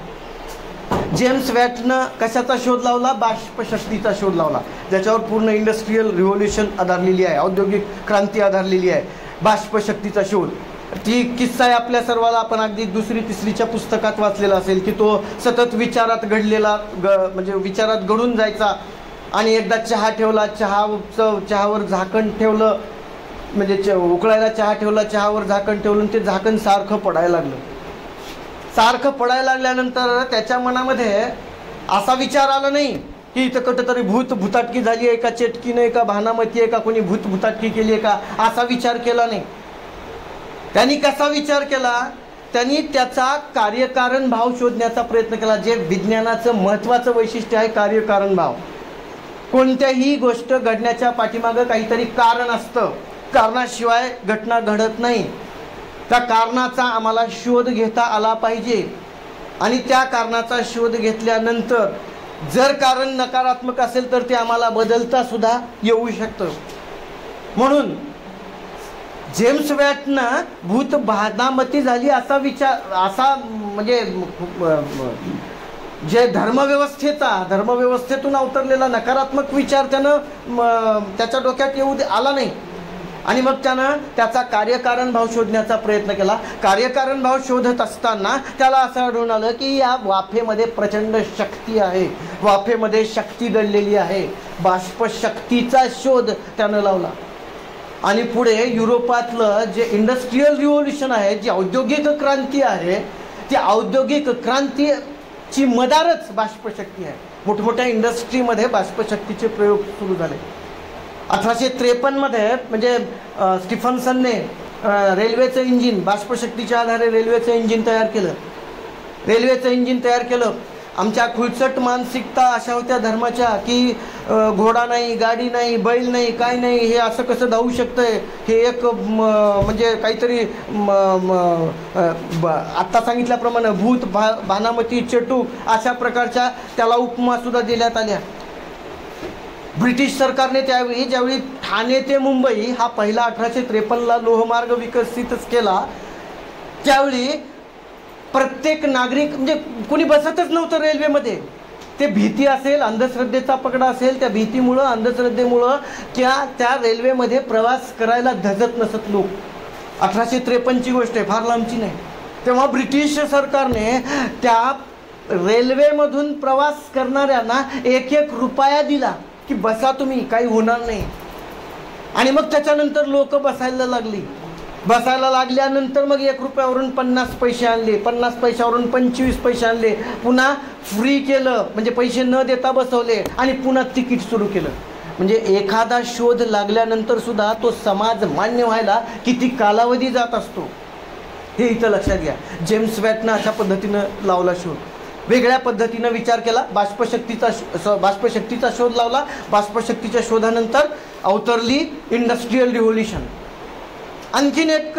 जेम्स वॅटनं कशाचा शोध लावला? बाष्पशक्तीचा शोध लावला, ज्याच्यावर पूर्ण इंडस्ट्रियल रिव्होल्युशन आधारलेली आहे, औद्योगिक क्रांती आधारलेली आहे. बाष्पशक्तीचा शोध, ती किस्सा आहे आपल्या सर्वाला, आपण अगदी 2री-3रीच्या पुस्तकात वाचलेला असेल की तो सतत विचारात घडलेला, म्हणजे विचारात घडून जायचा. आणि एकदा चहा ठेवला, चहावर झाकण ठेवलं, म्हणजे उकळायला चहा ठेवला, चहावर झाकण ठेवलं आणि ते झाकण सारखं पडायला लागलं. सारखं पडायला लागल्यानंतर त्याच्या मनामध्ये असा विचार आला नाही की इथं कुठं तरी भूताटकी झाली आहे का, चेटकीने का, भानामती आहे का, कोणी भूताटकी केली आहे का, असा विचार केला नाही. त्यांनी कसा विचार केला? त्यांनी त्याचा कार्यकारण भाव शोधण्याचा प्रयत्न केला. जे विज्ञानाचं महत्त्वाचं वैशिष्ट्य आहे, कार्यकारण भाव. कोणत्याही गोष्ट घडण्याच्या पाठीमागं काहीतरी कारण असतं, कारणाशिवाय घटना घडत नाही. त्या कारणाचा आम्हाला शोध घेता आला पाहिजे आणि त्या कारणाचा शोध घेतल्यानंतर जर कारण नकारात्मक असेल तर ते आम्हाला बदलता सुद्धा येऊ शकतं. म्हणून जेम्स वॅटनं भूत भानामती झाली असा विचार, असा म्हणजे जे धर्मव्यवस्थेतून अवतरलेला नकारात्मक विचार त्यानं त्याच्या डोक्यात येऊ आला नाही. आणि मग त्यानं त्याचा कार्यकारण भाव शोधण्याचा प्रयत्न केला. कार्यकारण भाव शोधत असताना त्याला असं आढळून आलं की या वाफेमध्ये प्रचंड शक्ती आहे, वाफेमध्ये शक्ती दडलेली आहे. बाष्पशक्तीचा शोध त्यानं लावला. आणि पुढे युरोपातलं जे इंडस्ट्रियल रिव्होल्युशन आहे, जी औद्योगिक क्रांती आहे, ती औद्योगिक क्रांतीची मदारच बाष्पशक्ती आहे. मोठमोठ्या इंडस्ट्रीमध्ये बाष्पशक्तीचे प्रयोग सुरू झाले. 1853 म्हणजे स्टीफन्सनने रेल्वेचं इंजिन, बाष्पशक्तीच्या आधारे रेल्वेचं इंजिन तयार केलं. आमच्या खुळचट मानसिकता अशा होत्या धर्माच्या की घोडा नाही, गाडी नाही, बैल नाही, काय नाही, हे असं कसं धावू शकतंय, हे एक म्हणजे काहीतरी आत्ता सांगितल्याप्रमाणे भूत भानामती, चटूक अशा प्रकारच्या त्याला उपमा सुद्धा देण्यात आल्या. ब्रिटिश सरकारने त्यावेळी ज्यावेळी ठाणे ते मुंबई हा पहिला 1853ला लोहमार्ग विकसितच केला, त्यावेळी प्रत्येक नागरिक म्हणजे कोणी बसतच नव्हतं रेल्वेमध्ये. ते भीती असेल, अंधश्रद्धेचा पकडा असेल, त्या भीतीमुळं अंधश्रद्धेमुळं त्या रेल्वेमध्ये प्रवास करायला धजत नसत लोक. 1853ची गोष्ट आहे, फार लांबची नाही. तेव्हा ब्रिटिश सरकारने त्या रेल्वेमधून प्रवास करणाऱ्यांना 1-1 रुपया दिला की बसा तुम्ही, काही होणार नाही. आणि मग त्याच्यानंतर लोक बसायला लागल्यानंतर मग 1 रुपयावरून 50 पैसे आणले, 50 पैशावरून 25 पैसे आणले, पुन्हा फ्री केलं म्हणजे पैसे न देता बसवले आणि पुन्हा तिकीट सुरू केलं. म्हणजे एखादा शोध लागल्यानंतर सुद्धा तो समाज मान्य व्हायला किती कालावधी जात असतो हे इथं लक्षात घ्या. जेम्स वॅटनं अशा पद्धतीनं लावला शोध, वेगळ्या पद्धतीनं विचार केला, बाष्पशक्तीचा शोध लावला. बाष्पशक्तीच्या शोधानंतर अवतरली इंडस्ट्रियल रिव्होल्युशन. आणखीन एक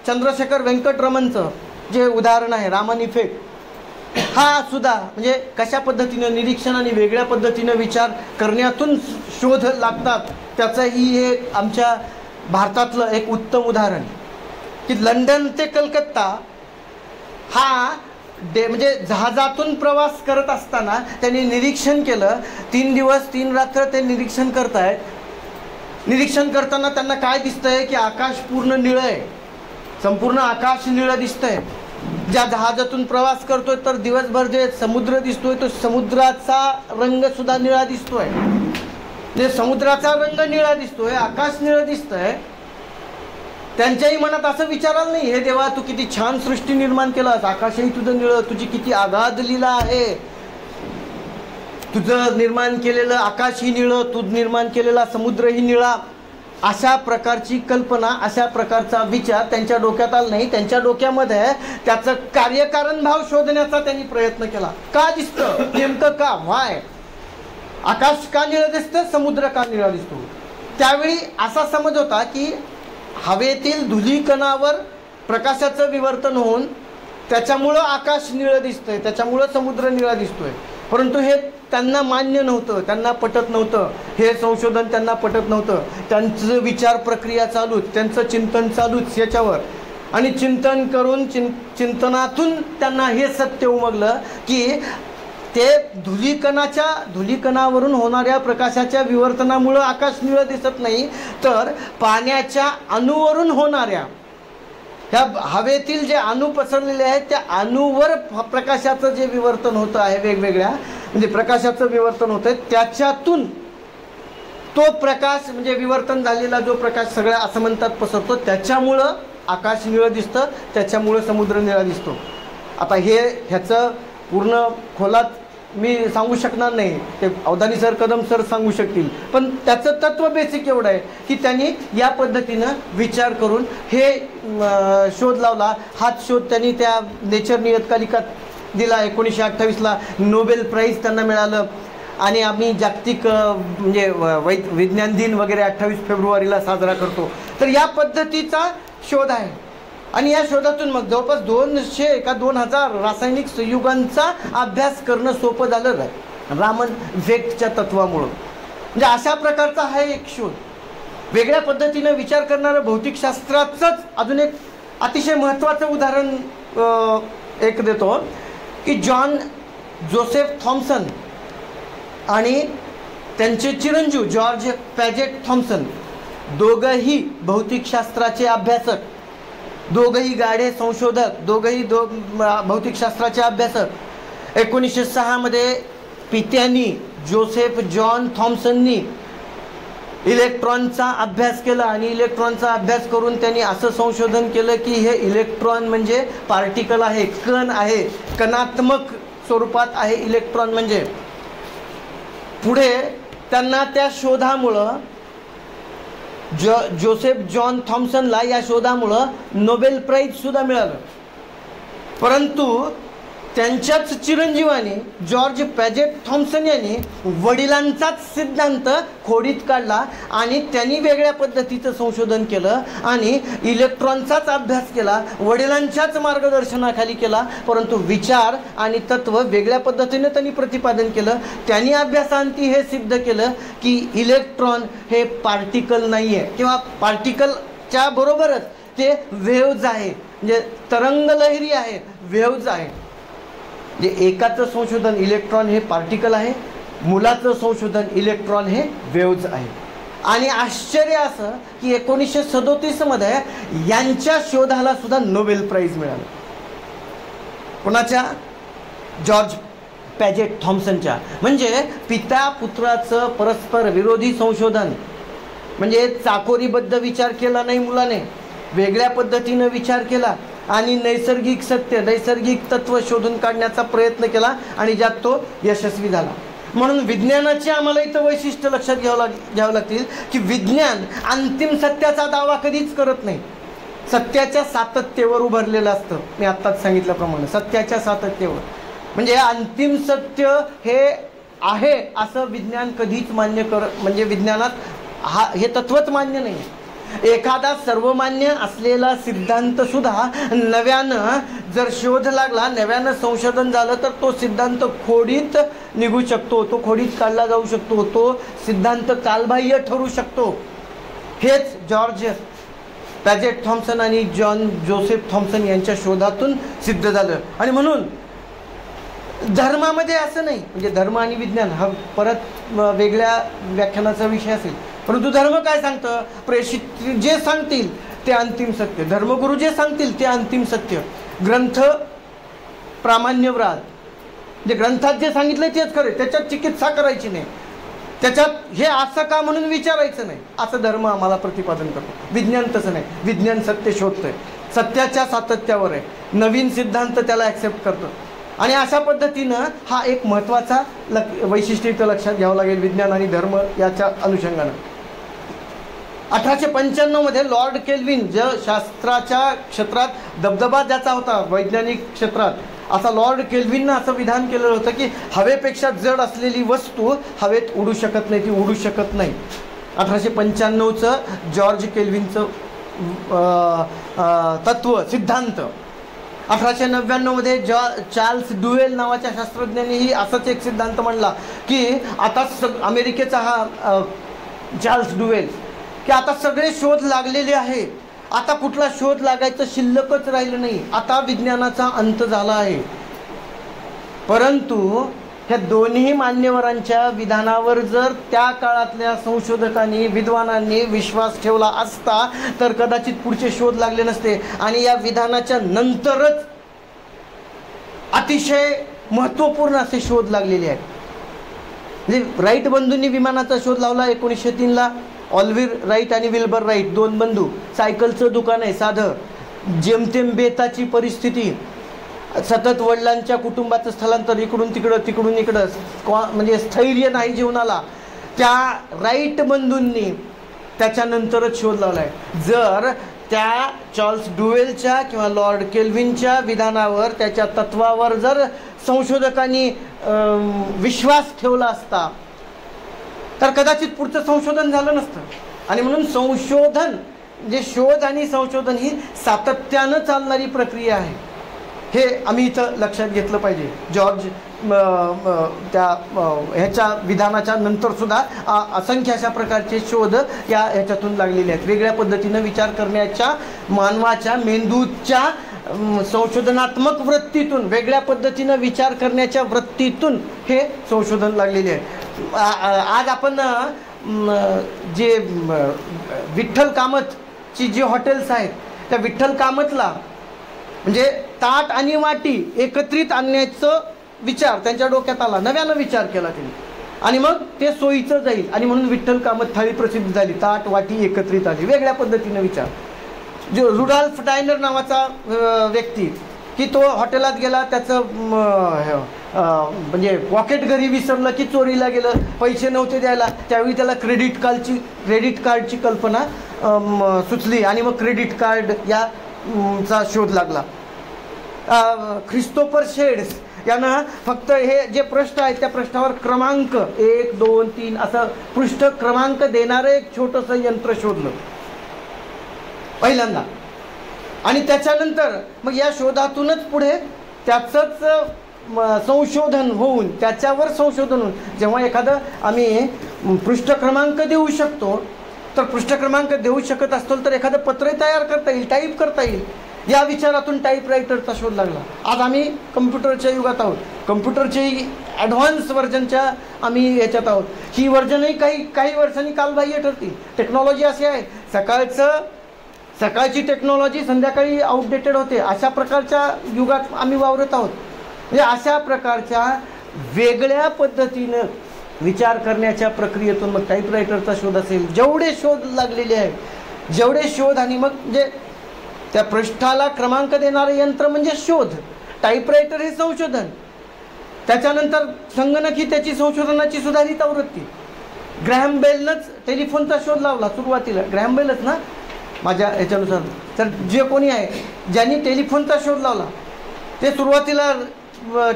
चंद्रशेखर वेंकटरमणचं जे उदाहरण आहे रामन इफेक्ट, हा सुद्धा म्हणजे कशा पद्धतीनं निरीक्षण आणि वेगळ्या पद्धतीनं विचार करण्यातून शोध लागतात त्याचंही हे आमच्या भारतातलं एक उत्तम उदाहरण की लंडन ते कलकत्ता हा म्हणजे जहाजातून प्रवास करत असताना त्यांनी निरीक्षण केलं. 3 दिवस 3 रात्र ते निरीक्षण करतायत. निरीक्षण करताना त्यांना काय दिसतंय की आकाश पूर्ण निळं आहे, संपूर्ण आकाश निळं दिसतंय. ज्या जहाजातून प्रवास करतोय तर दिवसभर जे समुद्र दिसतोय तो समुद्राचा रंग सुद्धा निळा दिसतोय. जे समुद्राचा रंग निळा दिसतोय, आकाश निळं दिसतंय. त्यांच्याही मनात असं विचाराल नाही, हे देवा तू किती छान सृष्टी निर्माण केलास, आकाशही तुझं निळं, तुझी किती आगाध लीला आहे, तुझं निर्माण केलेलं आकाशही निळं, तू निर्माण केलेला समुद्रही निळा. अशा प्रकारची कल्पना, अशा प्रकारचा विचार त्यांच्या डोक्यात आला नाही. त्यांच्या डोक्यामध्ये त्याचं कार्यकारण भाव शोधण्याचा त्यांनी प्रयत्न केला. का दिसतं नेमकं, का व्हाय, आकाश का निळं दिसतं, समुद्र का निळा दिसतो. त्यावेळी असा समज होता की हवेतील धुलीकणावर प्रकाशाचं विवर्तन होऊन त्याच्यामुळं आकाश निळं दिसतंय, त्याच्यामुळं समुद्र निळा दिसतोय. परंतु हे त्यांना मान्य नव्हतं, त्यांना पटत नव्हतं, हे संशोधन त्यांना पटत नव्हतं. त्यांचं विचार प्रक्रिया चालूच, त्यांचं चिंतन चालूच याच्यावर. आणि चिंतन करून चिंतनातून त्यांना हे सत्य उमगलं की ते धुलीकणावरून होणाऱ्या प्रकाशाच्या विवर्तनामुळं आकाश निळं दिसत नाही, तर पाण्याच्या अणूवरून होणाऱ्या ह्या हवेतील जे अणू पसरलेले आहेत त्या अणूवर प्रकाशाचं जे विवर्तन होतं आहे, वेगवेगळ्या म्हणजे प्रकाशाचं विवर्तन होतं आहे, त्याच्यातून तो प्रकाश म्हणजे विवर्तन झालेला जो प्रकाश सगळ्या असं म्हणतात पसरतो, त्याच्यामुळं आकाश निळं दिसतं, त्याच्यामुळं समुद्र निळा दिसतो. आता ह्याचं पूर्ण खोलात मी सांगू शकणार नाही, ते अवधानी सर, कदम सर सांगू शकतील. पण त्याचं तत्व बेसिक एवढं आहे की त्यांनी या पद्धतीनं विचार करून हे शोध लावला. हाच शोध त्यांनी त्या नेचर नियतकालिकात दिला. 1928ला नोबेल प्राईज त्यांना मिळालं. आणि आम्ही जागतिक म्हणजे विज्ञान दिन वगैरे 28 फेब्रुवारीला साजरा करतो. तर या पद्धतीचा शोध आहे. आणि या शोधातून मग जवळपास 200 का 2000 रासायनिक संयुगांचा अभ्यास करणं सोपं झालं आहे रामन इफेक्टच्या तत्वामुळं. म्हणजे अशा प्रकारचा हा एक शोध. वेगळ्या पद्धतीनं विचार करणारं भौतिकशास्त्राचंच अजून एक अतिशय महत्त्वाचं उदाहरण एक देतो की जॉन जोसेफ थॉम्सन आणि त्यांचे चिरंजीव जॉर्ज पॅजेट थॉम्सन, दोघंही भौतिकशास्त्राचे अभ्यासक, दोघंही गाढे संशोधक, दोघंही भौतिकशास्त्राचे अभ्यासक. 1906 मध्ये पित्यांनी जोसेफ जॉन थॉम्सननी इलेक्ट्रॉनचा अभ्यास केला. आणि इलेक्ट्रॉनचा अभ्यास करून त्यांनी असं संशोधन केलं की हे इलेक्ट्रॉन म्हणजे पार्टिकल आहे, कण आहे, कणात्मक स्वरूपात आहे इलेक्ट्रॉन म्हणजे. पुढे त्यांना त्या शोधामुळं जोसेफ जॉन थॉम्सनला या शोधामुळं नोबेल प्राईज सुद्धा मिळालं. परंतु त्यांच्याच चिरंजीवाने जॉर्ज पॅजेट थॉम्सन यांनी वडिलांचाच सिद्धांत खोडीत काढला आणि त्यांनी वेगळ्या पद्धतीचं संशोधन केलं आणि इलेक्ट्रॉनचाच अभ्यास केला, वडिलांच्याच मार्गदर्शनाखाली केला, परंतु विचार आणि तत्व वेगळ्या पद्धतीने त्यांनी प्रतिपादन केलं. त्यांनी अभ्यासांती हे सिद्ध केलं की इलेक्ट्रॉन हे पार्टिकल नाही आहे किंवा पार्टिकलच्या बरोबरच ते वेव्ज आहे, म्हणजे तरंगलहरी आहे, वेव्ज आहे. जे एकाचं संशोधन इलेक्ट्रॉन हे पार्टिकल आहे, मुलाचं संशोधन इलेक्ट्रॉन हे वेव्ज आहे. आणि आश्चर्य असं की 1937 मध्ये यांच्या शोधाला सुद्धा नोबेल प्राइज मिळालं. कोणाच्या? जॉर्ज पॅजेट थॉम्सनच्या. म्हणजे पिता पुत्राचं परस्पर विरोधी संशोधन, म्हणजे चाकोरीबद्ध विचार केला नाही मुलाने, वेगळ्या पद्धतीनं विचार केला आणि नैसर्गिक सत्य, नैसर्गिक तत्व शोधून काढण्याचा प्रयत्न केला आणि ज्यात तो यशस्वी झाला. म्हणून विज्ञानाची आम्हाला इथं वैशिष्ट्य लक्षात घ्यावं लागतील की विज्ञान अंतिम सत्याचा दावा कधीच करत नाही, सत्याच्या सातत्येवर उभारलेलं असतं. मी आत्ताच सांगितल्याप्रमाणे सत्याच्या सातत्येवर, म्हणजे अंतिम सत्य हे आहे असं विज्ञान कधीच मान्य म्हणजे विज्ञानात हे तत्वच मान्य नाही. एखादा सर्वमान्य असलेला सिद्धांत सुद्धा नव्यानं जर शोध लागला, नव्यानं संशोधन झालं तर तो सिद्धांत खोडीत निघू शकतो, तो खोडीत काढला जाऊ शकतो, तो सिद्धांत कालबाह्य ठरू शकतो. हेच जॉर्ज पॅजेट थॉम्सन आणि जॉन जोसेफ थॉम्सन यांच्या शोधातून सिद्ध झालं. आणि म्हणून धर्मामध्ये असं नाही, म्हणजे धर्म आणि विज्ञान हा परत वेगळ्या व्याख्यानाचा विषय असेल, परंतु धर्म काय सांगतं? प्रेषित जे सांगतील ते अंतिम सत्य, धर्मगुरू जे सांगतील ते अंतिम सत्य. ग्रंथ प्रामाण्यवाद, जे ग्रंथात जे सांगितलं तेच खरं, त्याच्यात चिकित्सा करायची नाही, त्याच्यात हे असं का म्हणून विचारायचं नाही, असं धर्म आम्हाला प्रतिपादन करतो. विज्ञान तसं नाही, विज्ञान सत्य शोधतंय, सत्याच्या सातत्यावर आहे, नवीन सिद्धांत त्याला ॲक्सेप्ट करतो. आणि अशा पद्धतीनं हा एक महत्त्वाचा वैशिष्ट्य इथं लक्षात घ्यावं लागेल विज्ञान आणि धर्म याच्या अनुषंगानं. 1895 मध्ये लॉर्ड केल्विन, जो शास्त्राच्या क्षेत्रात दबदबा ज्याचा होता वैज्ञानिक क्षेत्रात, असा लॉर्ड केल्विननं असं विधान केलेलं होतं की हवेपेक्षा जड असलेली वस्तू हवेत उडू शकत नाही, ती उडू शकत नाही. 1895चं जॉर्ज केल्विनचं तत्व सिद्धांत. 1899 मध्ये चार्ल्स ड्युएल नावाच्या शास्त्रज्ञांनीही असाच एक सिद्धांत मांडला की आता अमेरिकेचा हा चार्ल्स ड्युएल, की आता सगळे शोध लागलेले आहे, आता कुठला शोध लागायचं शिल्लकच राहिलं नाही, आता विज्ञानाचा अंत झाला आहे. परंतु ह्या दोन्ही मान्यवरांच्या विधानावर जर त्या काळातल्या संशोधकांनी, विद्वानांनी विश्वास ठेवला असता तर कदाचित पुढचे शोध लागले नसते. आणि या विधानाच्या नंतरच अतिशय महत्त्वपूर्ण असे शोध लागलेले आहेत. म्हणजे राईट बंधूंनी विमानाचा शोध लावला 1903ला. ऑल्व्हिर राईट आणि विल्बर राईट, दोन बंधू. सायकलचं दुकान आहे साधं, जेमतेम बेताची परिस्थिती, सतत वडिलांच्या कुटुंबाचं स्थलांतर, इकडून तिकडं तिकडून इकडं, म्हणजे स्थैर्य नाही जीवनाला. त्या राईट बंधूंनी त्याच्यानंतरच शोध लावला आहे. जर त्या चार्ल्स ड्युएलच्या किंवा लॉर्ड केल्विनच्या विधानावर, त्याच्या तत्वावर जर संशोधकांनी विश्वास ठेवला असता तर कदाचित पुढचं संशोधन झालं नसतं. आणि म्हणून संशोधन, जे शोध आणि संशोधन ही सातत्यानं चालणारी प्रक्रिया आहे, हे आम्ही इथं लक्षात घेतलं पाहिजे. जॉर्ज त्या ह्याच्या विधानाच्या नंतरसुद्धा असंख्य अशा प्रकारचे शोध ह्याच्यातून लागलेले आहेत. वेगळ्या पद्धतीनं विचार करण्याच्या, मानवाच्या मेंदूच्या संशोधनात्मक वृत्तीतून, वेगळ्या पद्धतीनं विचार करण्याच्या वृत्तीतून हे संशोधन लागलेले आहे. आज आपण जे विठ्ठल कामतची जी हॉटेल्स आहेत, त्या विठ्ठल कामतला म्हणजे ताट आणि वाटी एकत्रित आणण्याचं विचार त्यांच्या डोक्यात आला, नव्यानं विचार केला त्यांनी, आणि मग ते सोयीचं जाईल आणि म्हणून विठ्ठल कामत थाळी प्रसिद्ध झाली. ताट वाटी एकत्रित आली, वेगळ्या पद्धतीनं विचार. जो रुडॉल्फ डायनर नावाचा व्यक्ती, की तो हॉटेलात गेला, त्याचं म्हणजे पॉकेट घरी विसरलं की चोरीला गेलं, पैसे नव्हते द्यायला, त्यावेळी त्याला क्रेडिट कार्डची कल्पना सुचली आणि मग क्रेडिट कार्ड याचा शोध लागला. ख्रिस्तोफर शेड्स यानं फक्त हे जे पृष्ठ आहेत त्या पृष्ठावर क्रमांक 1, 2, 3 असं पृष्ठ क्रमांक देणारं एक छोटंसं यंत्र शोधलं पहिल्यांदा. आणि त्याच्यानंतर मग या शोधातूनच पुढे त्याचंच संशोधन होऊन, त्याच्यावर संशोधन होऊन जेव्हा एखादं आम्ही पृष्ठ क्रमांक देऊ शकतो, तर पृष्ठ क्रमांक देऊ शकत असतो तर एखादं पत्र तयार करता येईल, टाईप करता येईल. या विचारातून टाईपरायटरचा शोध लागला. आज आम्ही कम्प्युटरच्या युगात आहोत. कम्प्युटरची ॲडव्हान्स व्हर्जनच्या आम्ही याच्यात आहोत. ही व्हर्जनही काही वर्षांनी कालबाह्य ठरतील. टेक्नॉलॉजी अशी आहे, सकाळची टेक्नॉलॉजी संध्याकाळी आउटडेटेड होते. अशा प्रकारच्या युगात आम्ही वावरत आहोत. म्हणजे अशा प्रकारच्या वेगळ्या पद्धतीनं विचार करण्याच्या प्रक्रियेतून मग टाईपरायटरचा शोध असेल, जेवढे शोध लागलेले आहेत, जेवढे शोध, आणि मग म्हणजे त्या पृष्ठाला क्रमांक देणारं यंत्र म्हणजे शोध, टाईपरायटर हे संशोधन, त्याच्यानंतर संगणक ही त्याची संशोधनाची सुधारित आवृत्ती. ग्रॅहम बेलनंच टेलिफोनचा शोध लावला सुरुवातीला, ग्रॅहम बेलच ना माझ्या ह्याच्यानुसार. तर जे कोणी आहे ज्यांनी टेलिफोनचा शोध लावला, ते सुरुवातीला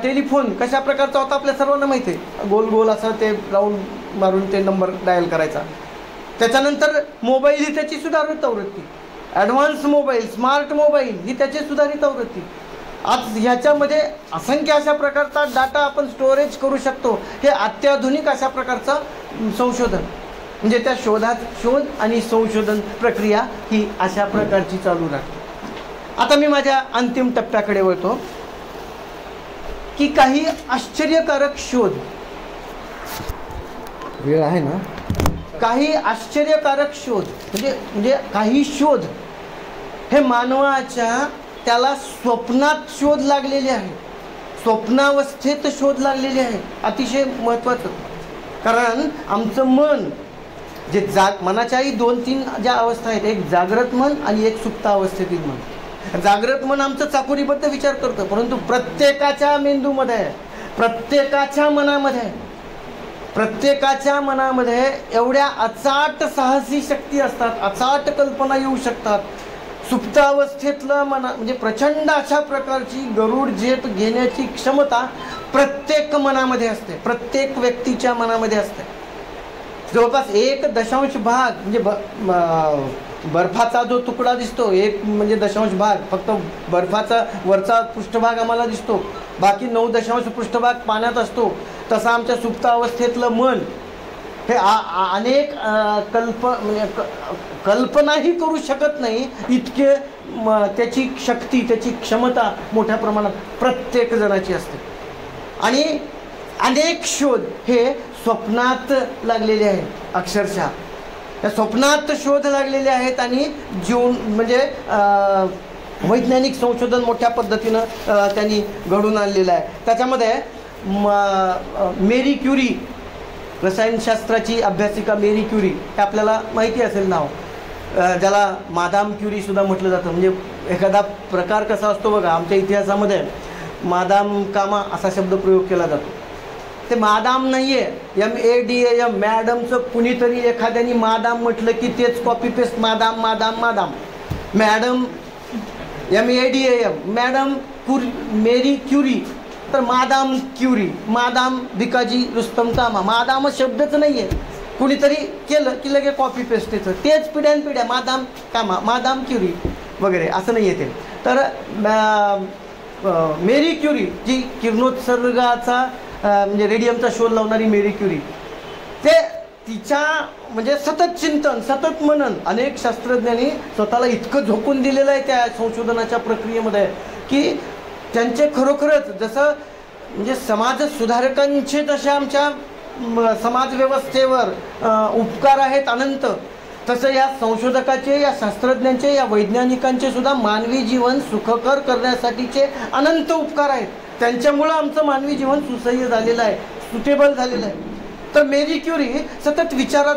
टेलिफोन कशा प्रकारचा होता आपल्या सर्वांना माहिती आहे. गोल गोल असं ते राऊंड मारून ते नंबर डायल करायचा. त्याच्यानंतर मोबाईल ही त्याची सुधारित आवृत्ती, ॲडव्हान्स मोबाईल, स्मार्ट मोबाईल ही त्याची सुधारित आवृत्ती. आज ह्याच्यामध्ये असंख्य अशा प्रकारचा डाटा आपण स्टोरेज करू शकतो. हे अत्याधुनिक अशा प्रकारचं संशोधन, म्हणजे त्या शोध आणि संशोधन प्रक्रिया ही अशा प्रकारची चालू राहते. आता मी माझ्या अंतिम टप्प्याकडे वळतो की काही आश्चर्यकारक शोध, वेळ आहे ना, काही आश्चर्यकारक शोध म्हणजे काही शोध हे मानवाच्या त्याला स्वप्नात शोध लागलेले आहे, स्वप्नावस्थेत शोध लागलेले आहे. अतिशय महत्त्वाचं, कारण आमचं मन जे मनाच्याही 2-3 ज्या अवस्था आहेत, एक जागृत मन आणि एक सुप्त अवस्थेतील मन. जागृत मन आमचं चाकोरीबद्ध विचार करतं, परंतु प्रत्येकाच्या मेंदूमध्ये, प्रत्येकाच्या मनामध्ये एवढ्या अचाट साहसी शक्ती असतात, अचाट कल्पना येऊ शकतात. सुप्त अवस्थेतलं म्हणजे प्रचंड अशा प्रकारची गरुड झेप घेण्याची क्षमता प्रत्येक मनामध्ये असते, प्रत्येक व्यक्तीच्या मनामध्ये असते. जवळपास 1 भाग म्हणजे बर्फाचा जो तुकडा दिसतो, 1 म्हणजे दशांश भाग फक्त बर्फाचा वरचा पृष्ठभाग आम्हाला दिसतो, बाकी 9 पृष्ठभाग पाण्यात असतो. तसं आमच्या सुप्त अवस्थेतलं मन हे अनेक कल्पनाही करू शकत नाही इतके त्याची शक्ती, त्याची क्षमता मोठ्या प्रमाणात प्रत्येक जणाची असते. आणि अनेक शोध हे स्वप्नात लागलेले आहेत. अक्षरशः त्या स्वप्नात शोध लागलेले आहेत आणि म्हणजे वैज्ञानिक संशोधन मोठ्या पद्धतीनं त्यांनी घडून आणलेलं आहे. त्याच्यामध्ये मेरी क्युरी, रसायनशास्त्राची अभ्यासिका मेरी क्युरी, हे आपल्याला माहिती असेल नाव, ज्याला मादाम क्युरी सुद्धा म्हटलं जातं. म्हणजे एखादा प्रकार कसा असतो बघा, आमच्या इतिहासामध्ये मादाम कामा असा शब्द प्रयोग केला जातो. ते मादाम नाही आहे, MADAM, मॅडमचं कुणीतरी एखाद्याने मादाम म्हटलं की तेच copy paste madame madame madame. Madam MADAM, madam Marie Curie, तर madame Curie, madame Bhikaji Rustom Cama. Madame शब्दच नाही आहे, कुणीतरी केलं की लगे कॉपी पेस्ट त्याचं, तेच पिढ्यानपिढ्या मादाम कामा, मादाम क्युरी वगैरे असं नाही येते. तर मेरी क्युरी जी किरणोत्सर्गाचा म्हणजे रेडियमचा शोध लावणारी मेरी क्युरी, ते तिच्या म्हणजे सतत चिंतन, सतत मनन, अनेक शास्त्रज्ञांनी स्वतःला इतकं झोकून दिलेलं आहे त्या संशोधनाच्या प्रक्रियेमध्ये की त्यांचे खरोखरच जसं म्हणजे समाज सुधारकांचे तशा आमच्या समाजव्यवस्थेवर उपकार आहेत अनंत, तसं या संशोधकाचे, या शास्त्रज्ञांचे, या वैज्ञानिकांचे सुद्धा मानवी जीवन सुखकर करण्यासाठीचे अनंत उपकार आहेत. त्यांच्यामुळं आमचं मानवी जीवन सुसह्य झालेलं आहे, सुटेबल झालेलं आहे. तर मेरी क्युरी सतत विचारात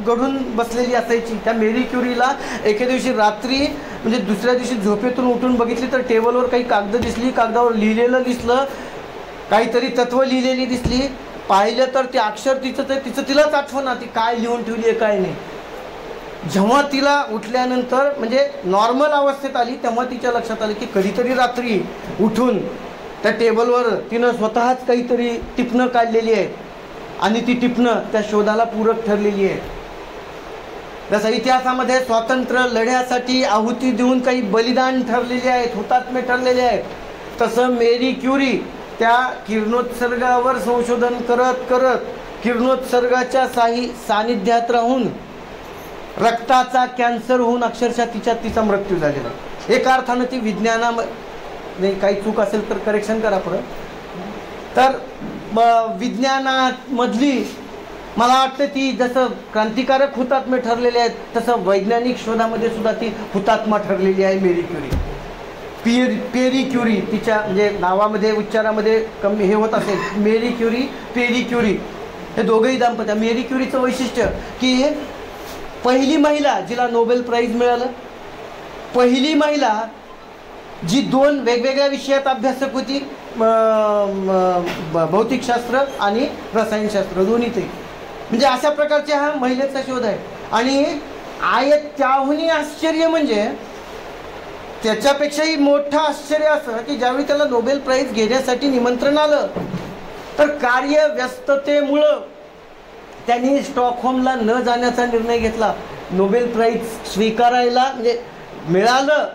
घडून बसलेली असायची. त्या मेरी क्युरीला एके दिवशी रात्री म्हणजे दुसऱ्या दिवशी झोपेतून उठून बघितली तर टेबलवर काही कागद दिसली, कागदावर लिहिलेलं दिसलं, काहीतरी तत्व लिहिलेली दिसली. पाहिलं तर ते अक्षर तिचं तिलाच आठवना ती काय लिहून ठेवली आहे काय नाही. जेव्हा तिला उठल्यानंतर म्हणजे नॉर्मल अवस्थेत आली तेव्हा तिच्या लक्षात आलं की कधीतरी रात्री उठून त्या टेबलवर तिनं स्वतःच काहीतरी टिपणं काढलेली आहेत आणि ती टिपणं त्या शोधाला पूरक ठरलेली आहे. जसं इतिहासामध्ये स्वातंत्र्य लढ्यासाठी आहुती देऊन काही बलिदान ठरलेले आहेत, हुतात्मे ठरलेले आहेत, तसं मेरी क्युरी त्या किरणोत्सर्गावर संशोधन करत करत किरणोत्सर्गाच्या सानिध्यात राहून रक्ताचा कॅन्सर होऊन अक्षरशः तिचा मृत्यू झालेला. एका अर्थानं ती विज्ञानामध्ये काही चूक असेल तर करेक्शन करा परत. तर विज्ञानामधली मला वाटतं ती जसं क्रांतिकारक हुतात्मे ठरलेले आहेत तसं वैज्ञानिक शोधामध्ये सुद्धा ती हुतात्मा ठरलेली आहे मेरी क्युरी. पेरी क्युरी तिच्या म्हणजे नावामध्ये उच्चारामध्ये कमी हे होत असेल, मेरी क्युरी पेरी क्युरी हे दोघंही दाम्पत्य. मेरी क्युरीचं वैशिष्ट्य की पहिली महिला जिला नोबेल प्राईज मिळालं, पहिली महिला जी 2 वेगवेगळ्या विषयात अभ्यासक होती, भौतिकशास्त्र आणि रसायनशास्त्र दोन्ही ते. म्हणजे अशा प्रकारचे हा महिलेचा शोध आहे. आणि त्याहूनही आश्चर्य म्हणजे त्याच्यापेक्षाही मोठं आश्चर्य असं की ज्यावेळी त्याला नोबेल प्राईज घेण्यासाठी निमंत्रण आलं तर कार्यव्यस्ततेमुळं त्यांनी स्टॉकहोमला न जाण्याचा निर्णय घेतला. नोबेल प्राईज स्वीकारायला म्हणजे मिळालं,